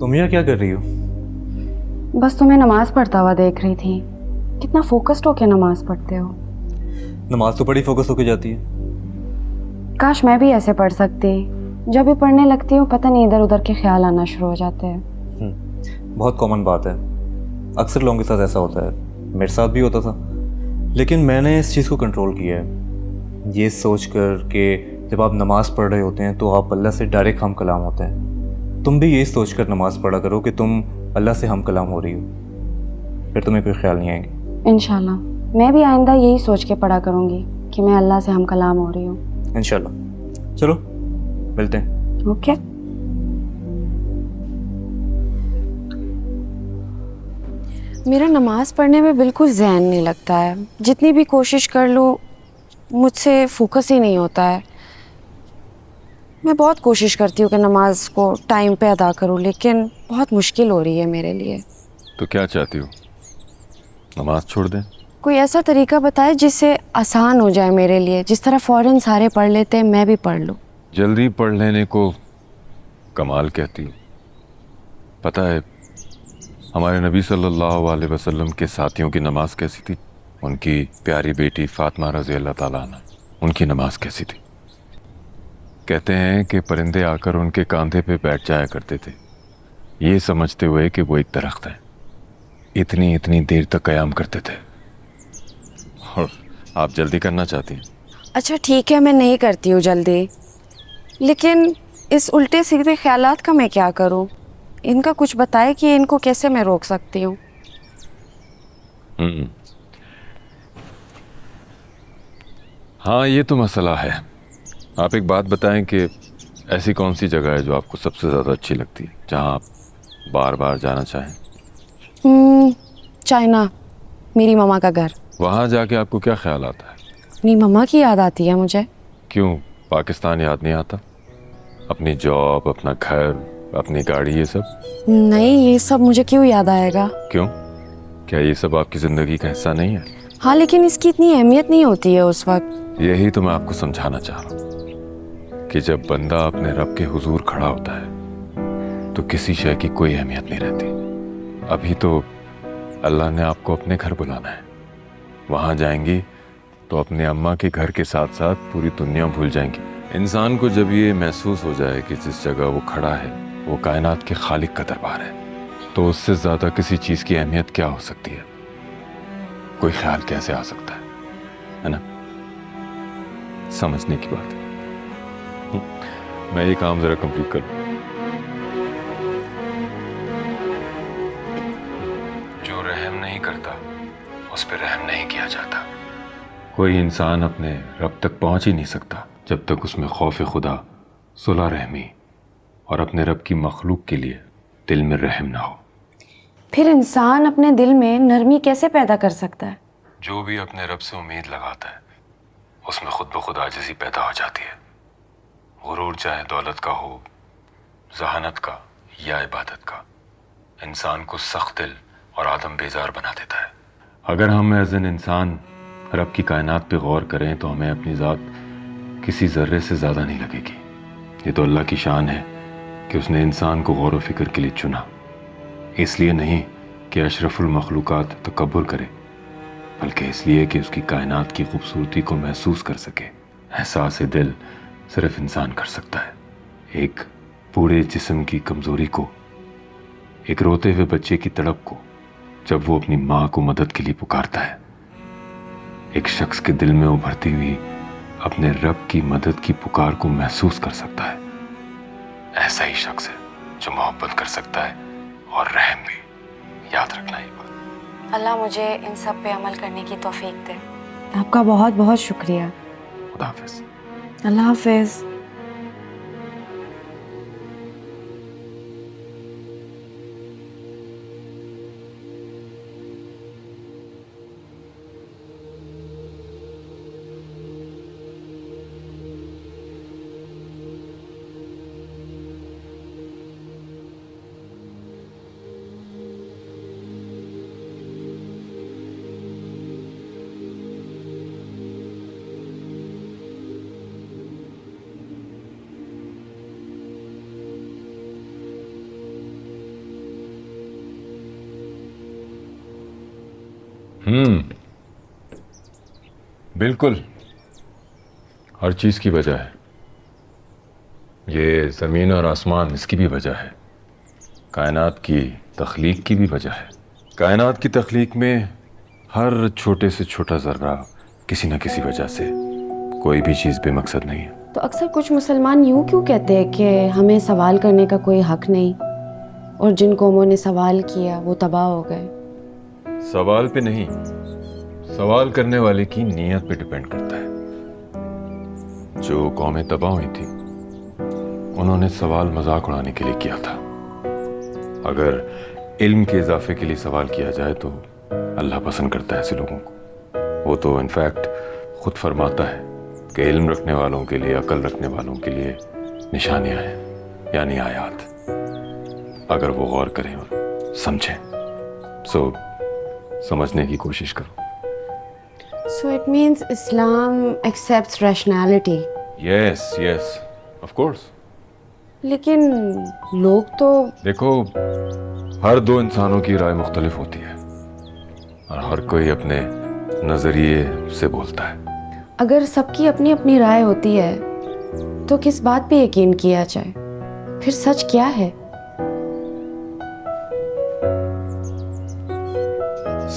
तुम यहाँ क्या कर रही हो? बस तुम्हें नमाज पढ़ता हुआ देख रही थी। कितना फोकस्ड होके नमाज पढ़ते हो। नमाज तो बड़ी फोकस होके जाती है। काश मैं भी ऐसे पढ़ सकती। जब भी पढ़ने लगती हूँ पता नहीं इधर उधर के ख्याल आना शुरू हो जाते हैं। बहुत कॉमन बात है, अक्सर लोगों के साथ ऐसा होता है, मेरे साथ भी होता था। लेकिन मैंने इस चीज़ को कंट्रोल किया है, ये सोच कर कि जब आप नमाज़ पढ़ रहे होते हैं तो आप अल्लाह से डायरेक्ट हम कलाम होते हैं। तुम भी यही सोच कर नमाज़ पढ़ा करो कि तुम अल्लाह से हम कलाम हो रही हो, फिर तुम्हें कोई ख्याल नहीं आएंगे। इंशाल्लाह मैं भी आइंदा यही सोच के पढ़ा करूँगी कि मैं अल्लाह से हम कलाम हो रही हूँ। इंशाल्लाह। चलो मिलते हैं। ओके। मेरा नमाज पढ़ने में बिल्कुल ज़हन नहीं लगता है। जितनी भी कोशिश कर लूँ मुझसे फोकस ही नहीं होता है। मैं बहुत कोशिश करती हूँ कि नमाज को टाइम पे अदा करूँ, लेकिन बहुत मुश्किल हो रही है मेरे लिए। तो क्या चाहती हो, नमाज छोड़ दें? कोई ऐसा तरीका बताए जिससे आसान हो जाए मेरे लिए, जिस तरह फ़ौरन सारे पढ़ लेते हैं मैं भी पढ़ लूँ। जल्दी पढ़ लेने को कमाल कहती हो। पता है हमारे नबी सल्लल्लाहु अलैहि वसल्लम के साथियों की नमाज कैसी थी? उनकी प्यारी बेटी फातिमा रज़ी अल्लाह ताला अन्हा, उनकी नमाज कैसी थी? कहते हैं कि परिंदे आकर उनके कंधे पे बैठ जाया करते थे, ये समझते हुए कि वो एक दरख्त है। इतनी इतनी देर तक क़याम करते थे। और आप जल्दी करना चाहती हैं? अच्छा ठीक है, मैं नहीं करती हूँ जल्दी, लेकिन इस उल्टे सीधे ख्यालात का मैं क्या करूँ? इनका कुछ बताए कि इनको कैसे मैं रोक सकती हूँ। हाँ ये तो मसला है। आप एक बात बताएं कि ऐसी कौन सी जगह है जो आपको सबसे ज़्यादा अच्छी लगती है, जहाँ आप बार बार जाना चाहें? चाइना, मेरी मम्मा का घर। वहाँ जाके आपको क्या ख्याल आता है? अपनी मम्मा की याद आती है मुझे। क्यों, पाकिस्तान याद नहीं आता? अपनी जॉब, अपना घर, अपनी गाड़ी, ये सब? नहीं, ये सब मुझे क्यों याद आएगा? क्यों, क्या ये सब आपकी ज़िंदगी का हिस्सा नहीं है? हाँ, लेकिन इसकी इतनी अहमियत नहीं होती है उस वक्त। यही तो मैं आपको समझाना चाह रहा हूँ कि जब बंदा अपने रब के हुजूर खड़ा होता है तो किसी शय की कोई अहमियत नहीं रहती। अभी तो अल्लाह ने आपको अपने घर बुलाना है। वहां जाएंगी तो अपने अम्मा के घर के साथ साथ पूरी दुनिया भूल जाएंगी। इंसान को जब ये महसूस हो जाए कि जिस जगह वो खड़ा है वो कायनात के खालिक का दरबार है, तो उससे ज्यादा किसी चीज की अहमियत क्या हो सकती है? कोई ख्याल कैसे आ सकता है ना? समझने की बात है। मैं ये काम जरा कंप्लीट कर लूं। जो रहम नहीं करता उस पर रहम नहीं किया जाता। कोई इंसान अपने रब तक पहुंच ही नहीं सकता जब तक उसमें खौफ खुदा, सुलह रहमी और अपने रब की मखलूक के लिए दिल में रहम ना हो। फिर इंसान अपने दिल में नरमी कैसे पैदा कर सकता है? जो भी अपने रब से उम्मीद लगाता है उसमें खुद ब खुद आजिज़ी पैदा हो जाती है। गुरूर चाहे दौलत का हो, जहानत का या इबादत का, इंसान को सख्त दिल और आदम बेजार बना देता है। अगर हम एज एन इंसान रब की कायनात पे गौर करें तो हमें अपनी ज़ात किसी ज़र्रे से ज़्यादा नहीं लगेगी। ये तो अल्लाह की शान है कि उसने इंसान को गौर व फिक्र के लिए चुना। इसलिए नहीं कि अशरफुल मखलूक़ात तकब्बुर करे, बल्कि इसलिए कि उसकी कायनात की खूबसूरती को महसूस कर सके। एहसास दिल सिर्फ इंसान कर सकता है। एक पूरे जिस्म की कमज़ोरी को, एक रोते हुए बच्चे की तड़प को जब वो अपनी माँ को मदद के लिए पुकारता है, एक शख्स के दिल में उभरती हुई अपने रब की मदद की पुकार को महसूस कर सकता है। ऐसा ही शख्स है जो मोहब्बत कर सकता है और रहम भी। याद रखना ये बात। अल्लाह मुझे इन सब पे अमल करने की तौफीक दे। आपका बहुत बहुत शुक्रिया। खुदा हाफिज। अल्लाह हाफिज। बिल्कुल, हर चीज़ की वजह है। ये ज़मीन और आसमान, इसकी भी वजह है। कायनात की तख्लीक की भी वजह है। कायनात की तख्लीक में हर छोटे से छोटा ज़र्रा किसी न किसी वजह से, कोई भी चीज़ बेमकसद नहीं है। तो अक्सर कुछ मुसलमान यूँ क्यों कहते हैं कि हमें सवाल करने का कोई हक नहीं, और जिन कौमों ने सवाल किया वो तबाह हो गए? सवाल पे नहीं, सवाल करने वाले की नीयत पे डिपेंड करता है। जो कौमें तबाह हुई थी उन्होंने सवाल मजाक उड़ाने के लिए किया था। अगर इल्म के इजाफे के लिए सवाल किया जाए तो अल्लाह पसंद करता है ऐसे लोगों को। वो तो इनफैक्ट खुद फरमाता है कि इल्म रखने वालों के लिए, अकल रखने वालों के लिए निशानियां हैं, यानी आयात। अगर वो गौर करें और समझें, सो समझने की कोशिश करो। So it means Islam accepts rationality. Yes, yes, of course. लेकिन लोग तो देखो, हर दो इंसानों की राय मुख्तलिफ होती है और हर कोई अपने नजरिए से बोलता है। अगर सबकी अपनी अपनी राय होती है तो किस बात पे यकीन किया जाए? फिर सच क्या है?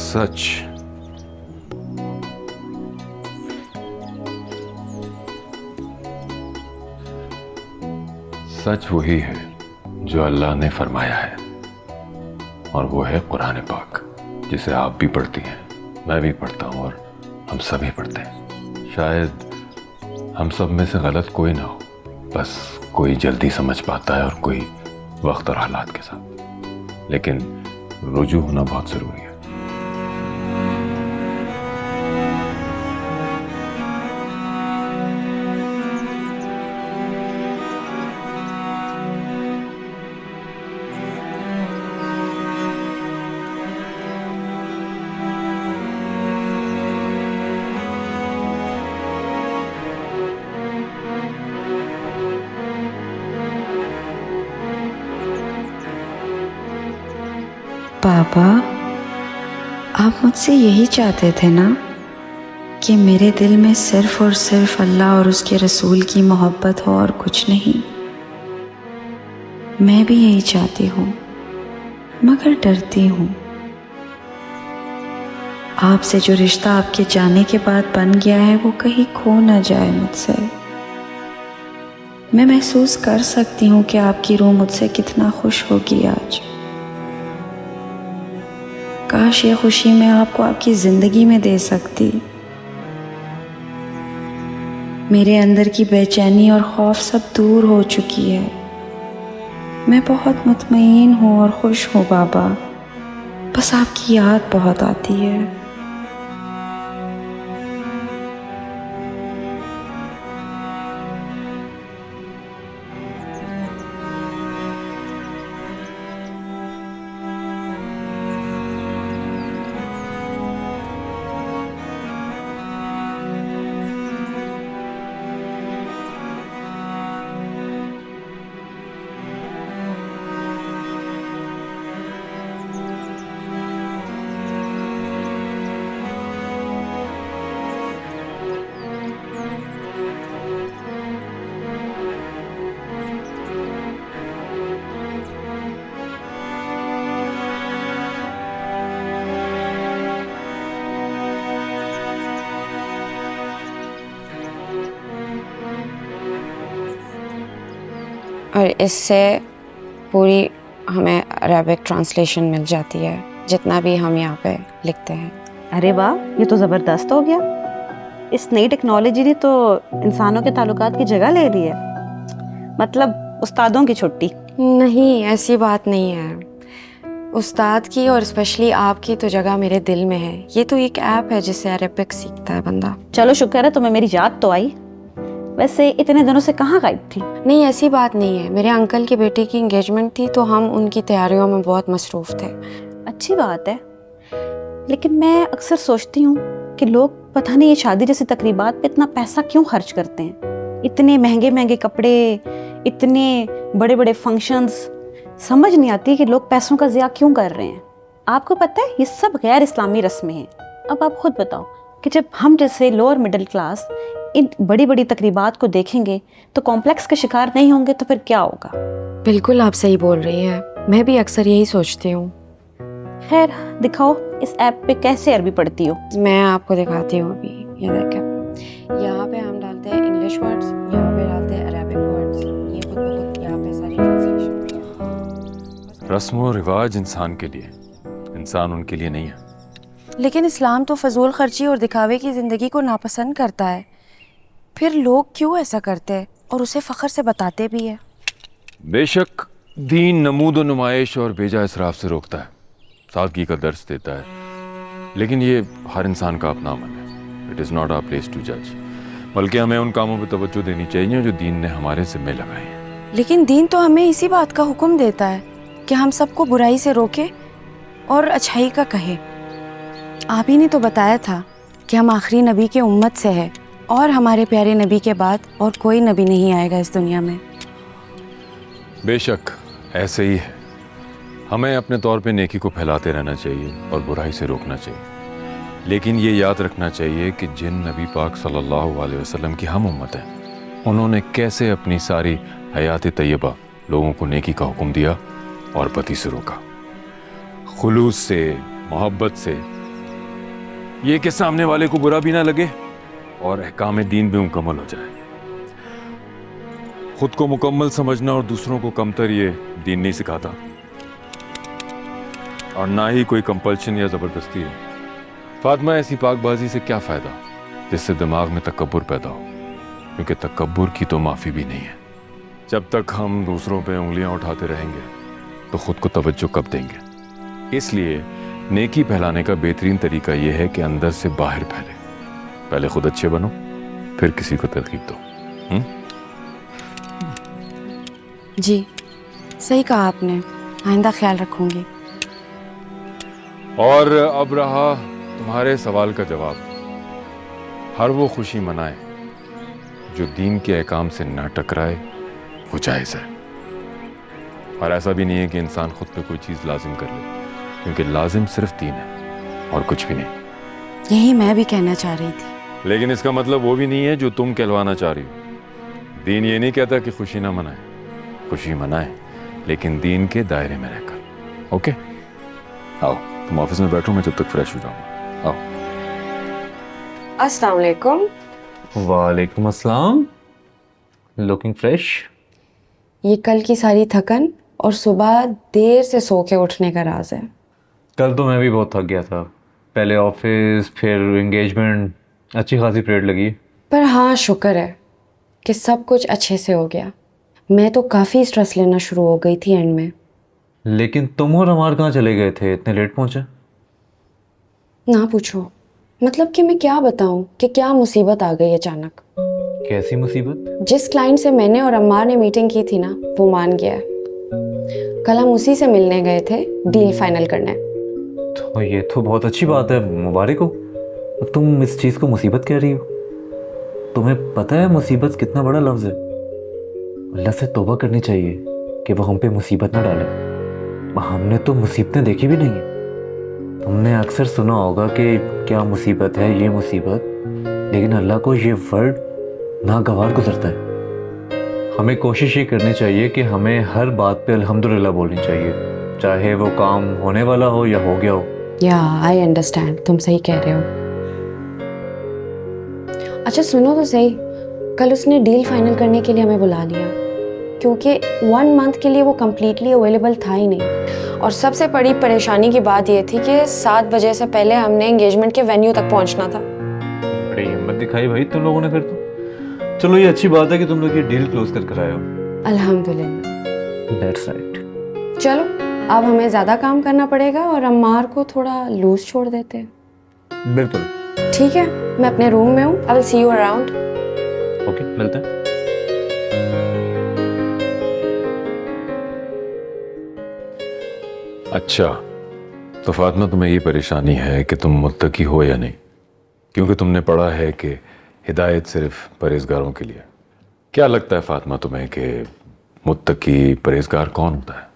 सच सच वही है जो अल्लाह ने फरमाया है, और वो है कुरान पाक, जिसे आप भी पढ़ती हैं, मैं भी पढ़ता हूँ और हम सभी पढ़ते हैं। शायद हम सब में से गलत कोई ना हो, बस कोई जल्दी समझ पाता है और कोई वक्त और हालात के साथ, लेकिन रुजू होना बहुत ज़रूरी है। पापा, आप मुझसे यही चाहते थे ना कि मेरे दिल में सिर्फ और सिर्फ अल्लाह और उसके रसूल की मोहब्बत हो और कुछ नहीं। मैं भी यही चाहती हूँ, मगर डरती हूँ। आपसे जो रिश्ता आपके जाने के बाद बन गया है वो कहीं खो ना जाए मुझसे। मैं महसूस कर सकती हूँ कि आपकी रूह मुझसे कितना खुश होगी आज। काश ये खुशी मैं आपको आपकी ज़िंदगी में दे सकती। मेरे अंदर की बेचैनी और खौफ सब दूर हो चुकी है। मैं बहुत मुतमईन हूँ और खुश हूँ बाबा, बस आपकी याद बहुत आती है। और इससे पूरी हमें अरबिक ट्रांसलेशन मिल जाती है, जितना भी हम यहाँ पे लिखते हैं। अरे वाह, ये तो ज़बरदस्त हो गया। इस नई टेक्नोलॉजी ने तो इंसानों के ताल्लुकात की जगह ले ली है। मतलब उस्तादों की छुट्टी। नहीं, ऐसी बात नहीं है। उस्ताद की और स्पेशली आपकी तो जगह मेरे दिल में है। ये तो एक ऐप है जिससे अरबिक सीखता है बंदा। चलो शुक्र है तुम्हें मेरी याद तो आई। वैसे इतने दिनों से कहाँ गायब थी? नहीं, ऐसी बात नहीं है। मेरे अंकल के बेटे की एंगेजमेंट थी तो हम उनकी तैयारियों में बहुत मसरूफ़ थे। अच्छी बात है, लेकिन मैं अक्सर सोचती हूँ कि लोग पता नहीं ये शादी जैसी तकरीबात पे इतना पैसा क्यों खर्च करते हैं। इतने महंगे महंगे कपड़े, इतने बड़े बड़े फंक्शंस, समझ नहीं आती कि लोग पैसों का ज़िया क्यों कर रहे हैं। आपको पता है ये सब गैर इस्लामी रस्में हैं। अब आप खुद बताओ कि जब हम जैसे लोअर मिडिल क्लास इन बड़ी बड़ी तकरीबात को देखेंगे तो कॉम्प्लेक्स का शिकार नहीं होंगे तो फिर क्या होगा? बिल्कुल आप सही बोल रही हैं। मैं भी अक्सर यही सोचती हूँ। खैर दिखाओ इस ऐप पे कैसे अरबी पढ़ती हो। मैं आपको दिखाती हूँ अभी। ये देखें, यहाँ पे हम डालते हैं इंग्लिश वर्ड्स, यहाँ पे डालते हैं अरबिक वर्ड्स। ये खुद ब खुद यहाँ पे सारी ट्रांसलेशन। रस्म और रिवाज इंसान के लिए, इंसान उनके लिए नहीं है। लेकिन इस्लाम तो फजूल खर्ची और दिखावे की ज़िंदगी को नापसंद करता है। फिर लोग क्यों ऐसा करते हैं और उसे फ़ख्र से बताते भी है? बेशक दीन नमूद व नुमाइश और बेजा इसराफ से रोकता है, सादगी का दर्स देता है, लेकिन ये हर इंसान का अपना अमल है। It is not our place to जज। बल्कि हमें उन कामों पर तवज्जो देनी चाहिए जो दीन ने हमारे ज़िम्मे लगाए हैं। लेकिन दीन तो हमें इसी बात का हुक्म देता है कि हम सबको बुराई से रोके और अच्छाई का कहे। आप ही ने तो बताया था कि हम आखिरी नबी के उम्मत से है और हमारे प्यारे नबी के बाद और कोई नबी नहीं आएगा इस दुनिया में। बेशक ऐसे ही है। हमें अपने तौर पे नेकी को फैलाते रहना चाहिए और बुराई से रोकना चाहिए, लेकिन ये याद रखना चाहिए कि जिन नबी पाक सल्लल्लाहु अलैहि वसल्लम की हम उम्मत है, उन्होंने कैसे अपनी सारी हयात तैयबा लोगों को नेकी का हुक्म दिया और बदी से रोका, खुलूस से, मोहब्बत से, ये कि सामने वाले को बुरा भी ना लगे और अहकाम दीन भी मुकम्मल हो जाए। खुद को मुकम्मल समझना और दूसरों को कमतर ये दीन नहीं सिखाता, और ना ही कोई कंपल्शन या ज़बरदस्ती है। फातिमा, ऐसी पाकबाजी से क्या फ़ायदा जिससे दिमाग में तकब्बुर पैदा हो, क्योंकि तकब्बुर की तो माफ़ी भी नहीं है। जब तक हम दूसरों पे उंगलियां उठाते रहेंगे तो खुद को तवज्जो कब देंगे। इसलिए नेकी फैलाने का बेहतरीन तरीका यह है कि अंदर से बाहर फैले। पहले खुद अच्छे बनो, फिर किसी को तरकीब दो। जी सही कहा आपने, आइंदा ख्याल रखूंगी। और अब रहा तुम्हारे सवाल का जवाब। हर वो खुशी मनाए जो दीन के अहकाम से ना टकराए, वो जायज़ है। और ऐसा भी नहीं है कि इंसान खुद पे कोई चीज़ लाजिम कर ले। क्योंकि लाजिम सिर्फ दीन है और कुछ भी नहीं। यही मैं भी कहना चाह रही थी। लेकिन इसका मतलब वो भी नहीं है जो तुम कहलवाना चाह रही हो। दीन ये नहीं कहता कि खुशी ना मनाए, खुशी मनाए लेकिन दीन के दायरे में रहकर। ओके आओ तुम ऑफिस में बैठो, मैं जब तक फ्रेश हो जाऊंगा। आओ। अस्सलाम वालेकुम। वालेकुम अस्सलाम। Looking fresh. ये कल की सारी थकन और सुबह देर से सो के उठने का राज है। कल तो मैं भी बहुत थक गया था, पहले ऑफिस फिर एंगेजमेंट, अच्छी खासी परेड लगी। पर हाँ शुक्र है कि सब कुछ अच्छे से हो गया। मैं तो काफ़ी स्ट्रेस लेना शुरू हो गई थी एंड में। लेकिन तुम और अमार कहाँ चले गए थे, इतने लेट पहुंचे? ना पूछो, मतलब कि मैं क्या बताऊं कि क्या मुसीबत आ गई अचानक। कैसी मुसीबत? जिस क्लाइंट से मैंने और अम्मार ने मीटिंग की थी ना, वो मान गया है। कल हम उसी से मिलने गए थे डील फाइनल करने। तो ये तो बहुत अच्छी बात है, मुबारक हो। तुम इस चीज़ को मुसीबत कह रही हो? तुम्हें पता है मुसीबत कितना बड़ा लफ्ज़ है? अल्लाह से तौबा करनी चाहिए कि वो हम पे मुसीबत ना डाले। हमने तो मुसीबतें देखी भी नहीं है। तुमने अक्सर सुना होगा कि क्या मुसीबत है ये मुसीबत, लेकिन अल्लाह को ये वर्ड नागवार गुजरता है। हमें कोशिश ये करनी चाहिए कि हमें हर बात पे अल्हम्दुलिल्लाह बोलनी चाहिए, चाहे वो काम होने वाला हो या हो गया हो। या आई अंडरस्टैंड, तुम सही कह रहे हो। अच्छा सुनो तो सही, कल उसने डील फाइनल करने के लिए हमें बुला लिया क्योंकि 1 मंथ के लिए वो कम्प्लीटली अवेलेबल था ही नहीं। और सबसे बड़ी परेशानी की बात ये थी कि 7 बजे से पहले हमने एंगेजमेंट के वेन्यू तक पहुंचना था। बड़ी हिम्मत दिखाई भाई तुम लोगों ने फिर तो। चलो ये अच्छी बात है कि तुम लोग ये डील क्लोज कर आए हो। अल्हम्दुलिल्लाह। That's right. चलो अब हमें ज़्यादा काम करना पड़ेगा और अम्मार को थोड़ा लूज छोड़ देते हैं। बिल्कुल ठीक है, मैं अपने रूम में हूँ। I will see you around. Okay मिलते हैं। अच्छा तो फातिमा तुम्हें ये परेशानी है कि तुम मुत्तकी हो या नहीं, क्योंकि तुमने पढ़ा है कि हिदायत सिर्फ परहेजगारों के लिए। क्या लगता है फातिमा तुम्हें कि मुत्तकी परहेजगार कौन होता है?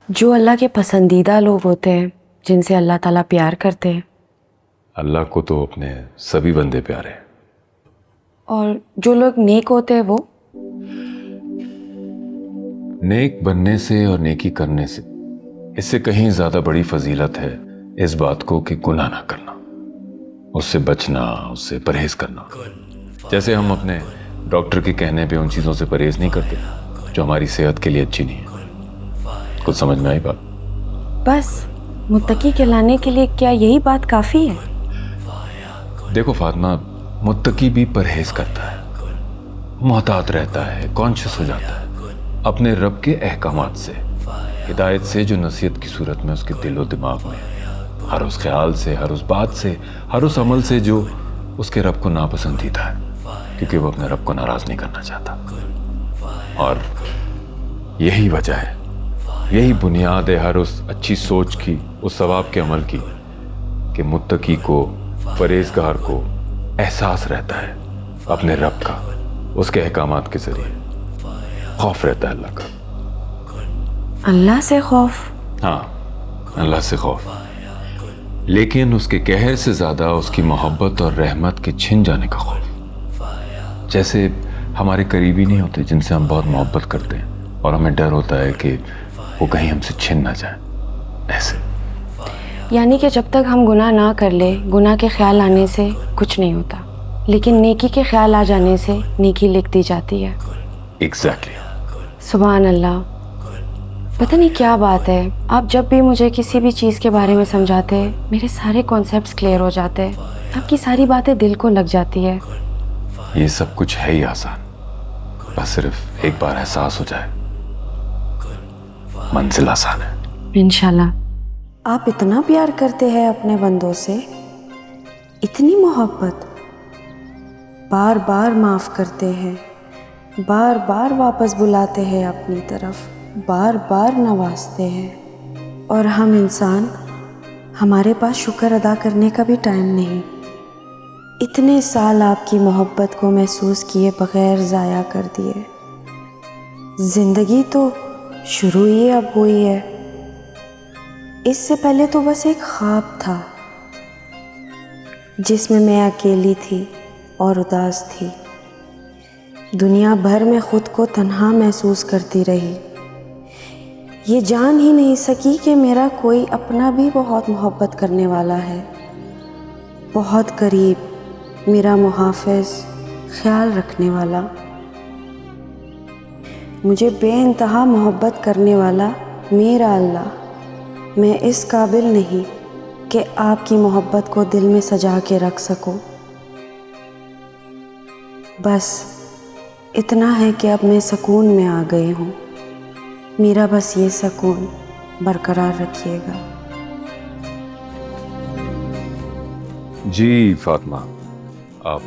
जो अल्लाह के पसंदीदा लोग होते हैं, जिनसे अल्लाह ताला प्यार करते हैं। अल्लाह को तो अपने सभी बंदे प्यारे हैं। और जो लोग नेक होते हैं वो? नेक बनने से और नेकी करने से इससे कहीं ज्यादा बड़ी फजीलत है इस बात को कि गुनाह ना करना, उससे बचना, उससे परहेज करना। जैसे हम अपने डॉक्टर के कहने पे उन चीजों से परहेज नहीं करते जो हमारी सेहत के लिए अच्छी नहीं है। कुछ समझ में आई बात? बस मुत्तकी कहलाने के लिए क्या यही बात काफ़ी है? देखो फातिमा, मुत्तकी भी परहेज करता है, मोहतात रहता है, कॉन्शियस हो जाता है अपने रब के अहकामात से, हिदायत से जो नसीहत की सूरत में उसके दिल और दिमाग में, हर उस ख्याल से, हर उस बात से, हर उस अमल से जो उसके रब को नापसंदीदा है, क्योंकि वो अपने रब को नाराज नहीं करना चाहता। और यही वजह है, यही बुनियाद है हर उस अच्छी सोच की, उस सवाब के अमल की, कि मुत्तकी को, परहेजगार को एहसास रहता है अपने रब का, उसके अहकामात के जरिए खौफ रहता है अल्लाह का। अल्लाह से खौफ? हाँ, अल्लाह से खौफ, लेकिन उसके कहर से ज्यादा उसकी मोहब्बत और रहमत के छिन जाने का खौफ। जैसे हमारे करीबी नहीं होते जिनसे हम बहुत मोहब्बत करते हैं और हमें डर होता है कि वो कहीं हमसे छिन ना जाए, ऐसे। यानी कि जब तक हम गुनाह ना कर ले, गुनाह के ख्याल आने से कुछ नहीं होता, लेकिन नेकी के ख्याल आ जाने से नेकी लिख दी जाती है। एग्जैक्टली। सुभान अल्लाह। पता नहीं क्या बात है, आप जब भी मुझे किसी भी चीज़ के बारे में समझाते हैं, मेरे सारे कॉन्सेप्ट्स क्लियर हो जाते हैं। आपकी सारी बातें दिल को लग जाती है। ये सब कुछ है ही आसान, बस सिर्फ एक बार एहसास हो जाए, मंजिल आसान है इंशाल्लाह। आप इतना प्यार करते हैं अपने बंदों से, इतनी मोहब्बत, बार बार माफ़ करते हैं, बार बार वापस बुलाते हैं अपनी तरफ, बार बार नवाजते हैं, और हम इंसान, हमारे पास शुक्र अदा करने का भी टाइम नहीं। इतने साल आपकी मोहब्बत को महसूस किए बगैर ज़ाया कर दिए। ज़िंदगी तो शुरू ही अब हुई है, इससे पहले तो बस एक ख्वाब था जिसमें मैं अकेली थी और उदास थी। दुनिया भर में खुद को तन्हा महसूस करती रही। ये जान ही नहीं सकी कि मेरा कोई अपना भी बहुत मोहब्बत करने वाला है, बहुत करीब, मेरा मुहाफ़िज़, ख्याल रखने वाला, मुझे बेइंतहा मोहब्बत करने वाला मेरा अल्लाह। मैं इस काबिल नहीं कि आपकी मोहब्बत को दिल में सजा के रख सकूं। बस इतना है कि अब मैं सुकून में आ गई हूँ। मेरा बस ये सुकून बरकरार रखिएगा। जी फातिमा, आप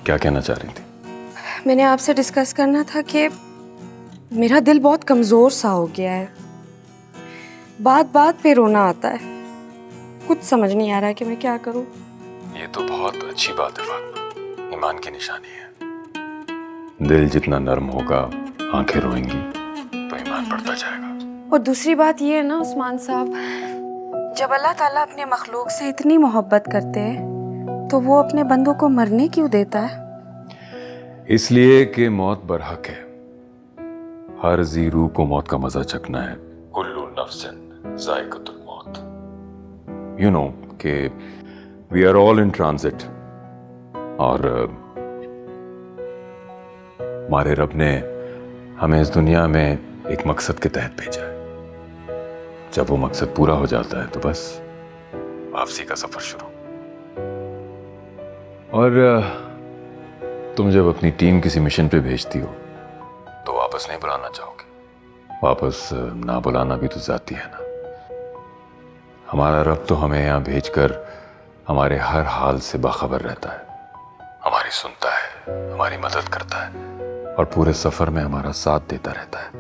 क्या कहना चाह रही थी? मैंने आपसे डिस्कस करना था कि मेरा दिल बहुत कमज़ोर सा हो गया है। बात बात पे रोना आता है। कुछ समझ नहीं आ रहा है कि मैं क्या करूं। ये तो बहुत अच्छी बात है फातिमा, ईमान की निशानी है। दिल जितना नरम होगा, आंखें रोएंगी तो ईमान बढ़ता जाएगा। और दूसरी बात ये है ना उस्मान साहब, जब अल्लाह ताला अपने मखलूक से इतनी मोहब्बत करते हैं तो वो अपने बंदों को मरने क्यों देता है? इसलिए कि मौत बरहक है। हर जी रूह को मौत का मजा चखना है। कुल्लु नफ्सिन ज़ाइक़तुल मौत। यू नो कि we are all in transit, और हमारे रब ने हमें इस दुनिया में एक मकसद के तहत भेजा है। जब वो मकसद पूरा हो जाता है तो बस वापसी का सफर शुरू। और तुम जब अपनी टीम किसी मिशन पे भेजती हो तो वापस नहीं बुलाना चाहोगे। वापस ना बुलाना भी तो जाती है ना। हमारा रब तो हमें यहाँ भेजकर हमारे हर हाल से बाखबर रहता है, हमारी सुनता है, हमारी मदद करता है और पूरे सफर में हमारा साथ देता रहता है।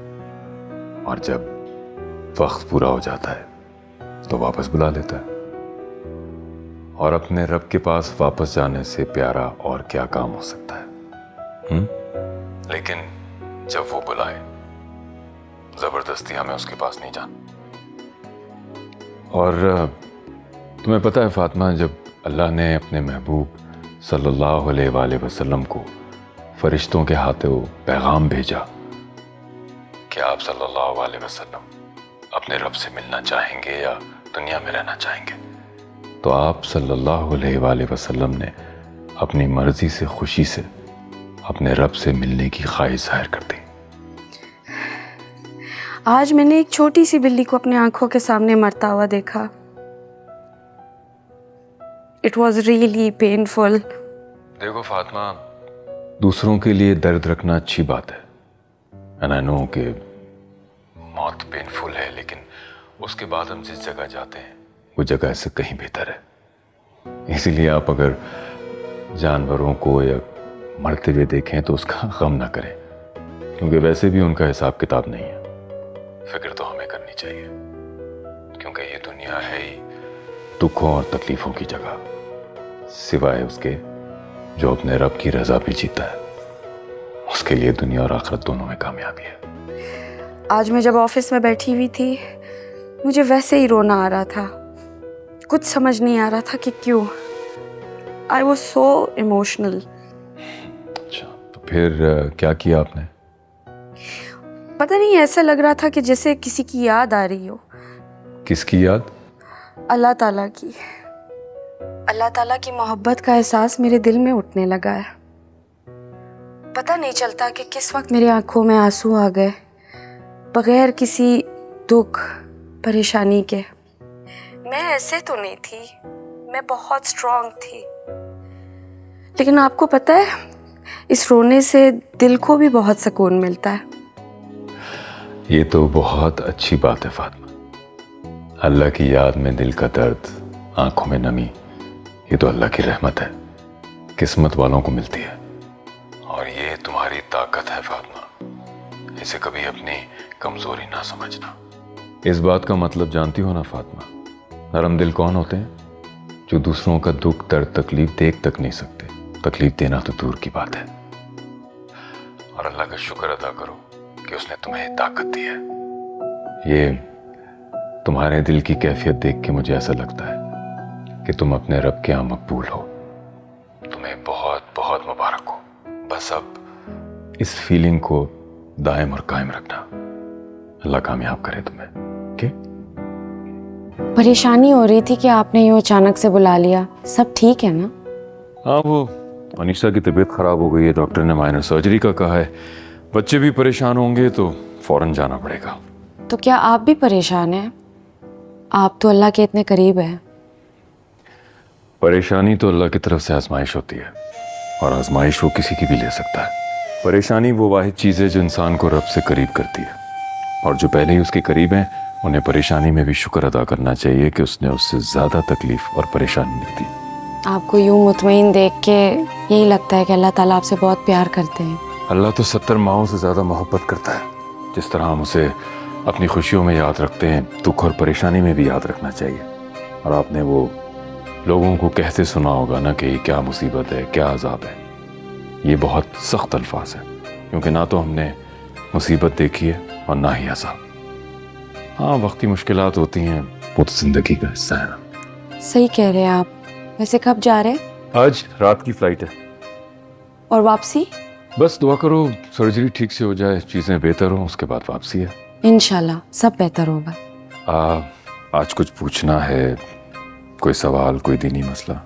और जब वक्त पूरा हो जाता है तो वापस बुला लेता है। और अपने रब के पास वापस जाने से प्यारा और क्या काम हो सकता है? लेकिन जब वो बुलाए, जबरदस्ती हमें उसके पास नहीं जाना। और तुम्हें पता है फातिमा, जब अल्लाह ने अपने महबूब सल्लल्लाहु अलैहि वसल्लम को फरिश्तों के हाथों पैगाम भेजा कि आप सल्लल्लाहु अलैहि वसल्लम अपने रब से मिलना चाहेंगे या दुनिया में रहना चाहेंगे, तो आप सल्लल्लाहु अलैहि वसल्लम ने अपनी मर्जी से, खुशी से अपने रब से मिलने की ख्वाहिश जाहिर कर दी। आज मैंने एक छोटी सी बिल्ली को अपने आंखों के सामने मरता हुआ देखा। It was really painful. देखो फातिमा, दूसरों के लिए दर्द रखना अच्छी बात है। एंड आई नो कि मौत पेनफुल है, लेकिन उसके बाद हम जिस जगह जाते हैं वो जगह इससे कहीं बेहतर है। इसीलिए आप अगर जानवरों को या मरते हुए देखें तो उसका गम ना करें, क्योंकि वैसे भी उनका हिसाब किताब नहीं है। फिक्र तो हमें करनी चाहिए, क्योंकि ये दुनिया है ही दुखों और तकलीफों की जगह, सिवाय उसके जो अपने रब की रजा भी जीता है। उसके लिए दुनिया और आखिरत दोनों में कामयाबी है। आज मैं जब ऑफिस में बैठी हुई थी, मुझे वैसे ही रोना आ रहा था। कुछ समझ नहीं आ रहा था कि क्यों। I was so emotional. अच्छा, तो फिर क्या किया आपने? पता नहीं, ऐसा लग रहा था कि जैसे किसी की याद आ रही हो। किसकी याद? अल्लाह ताला की। अल्लाह ताला की मोहब्बत का एहसास मेरे दिल में उठने लगा है। पता नहीं चलता कि किस वक्त मेरी आंखों में आंसू आ गए, बगैर किसी दुख परेशानी के। मैं ऐसे तो नहीं थी, मैं बहुत स्ट्रांग थी। लेकिन आपको पता है, इस रोने से दिल को भी बहुत सुकून मिलता है। ये तो बहुत अच्छी बात है फातिमा। अल्लाह की याद में दिल का दर्द, आंखों में नमी, ये तो अल्लाह की रहमत है, किस्मत वालों को मिलती है। और ये तुम्हारी ताकत है फातिमा, इसे कभी अपनी कमजोरी ना समझना। इस बात का मतलब जानती हो ना फातिमा, नरम दिल कौन होते हैं? जो दूसरों का दुख, दर्द, तकलीफ देख तक नहीं सकते, तकलीफ देना तो दूर की बात है। और अल्लाह का शुक्र अदा करो कि उसने तुम्हें ताकत दी है। ये तुम्हारे दिल की कैफियत देख के मुझे ऐसा लगता है कि तुम अपने रब के यहाँ मकबूल हो। तुम्हें बहुत बहुत मुबारक हो। बस अब इस फीलिंग को दायम और कायम रखना। अल्लाह कामयाब करे तुम्हें। परेशानी हो रही थी कि आपने यूँ अचानक से बुला लिया। सब ठीक है ना? हाँ, वो अनीशा की तबीयत खराब हो गई है, डॉक्टर ने माइनर सर्जरी का कहा है। बच्चे भी परेशान होंगे तो फौरन जाना पड़ेगा। तो क्या आप भी परेशान हैं? आप तो अल्लाह के इतने करीब हैं। परेशानी तो अल्लाह की तरफ से आजमाइश होती है, और आजमाइश वो किसी की भी ले सकता है। परेशानी वो वाहिद चीज़ है जो इंसान को रब से करीब करती है, और जो पहले ही उसके करीब हैं उन्हें परेशानी में भी शुक्र अदा करना चाहिए कि उसने उससे ज़्यादा तकलीफ और परेशानी नहीं दी। आपको यूँ मुतमईन देख के यही लगता है कि अल्लाह ताला आपसे बहुत प्यार करते हैं। अल्लाह तो 70 माओं से ज़्यादा मोहब्बत करता है। जिस तरह हम उसे अपनी खुशियों में याद रखते हैं, दुख और परेशानी में भी याद रखना चाहिए। और आपने वो लोगों को कहते सुना होगा ना कि क्या मुसीबत है, क्या अजाब है। ये बहुत सख्त अल्फाज है, क्योंकि ना तो हमने मुसीबत देखी है और ना ही अजाब। हाँ, वक्ती मुश्किलात होती हैं, वो तो जिंदगी का हिस्सा है ना। सही कह रहे हैं आप। वैसे कब जा रहे हैं? आज रात की फ्लाइट है। और वापसी? बस दुआ करो सर्जरी ठीक से हो जाए, चीज़ें बेहतर हों, उसके बाद वापसी है। इंशाल्लाह सब बेहतर होगा। आज कुछ पूछना है? कोई सवाल, कोई दीनी मसला?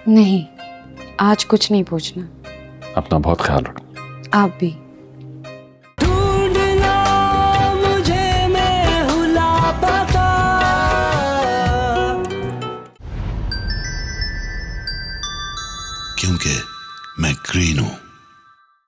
नहीं, आज कुछ नहीं पूछना। अपना बहुत ख्याल रखना। आप भी। क्योंकि मैं ग्रीन हूं।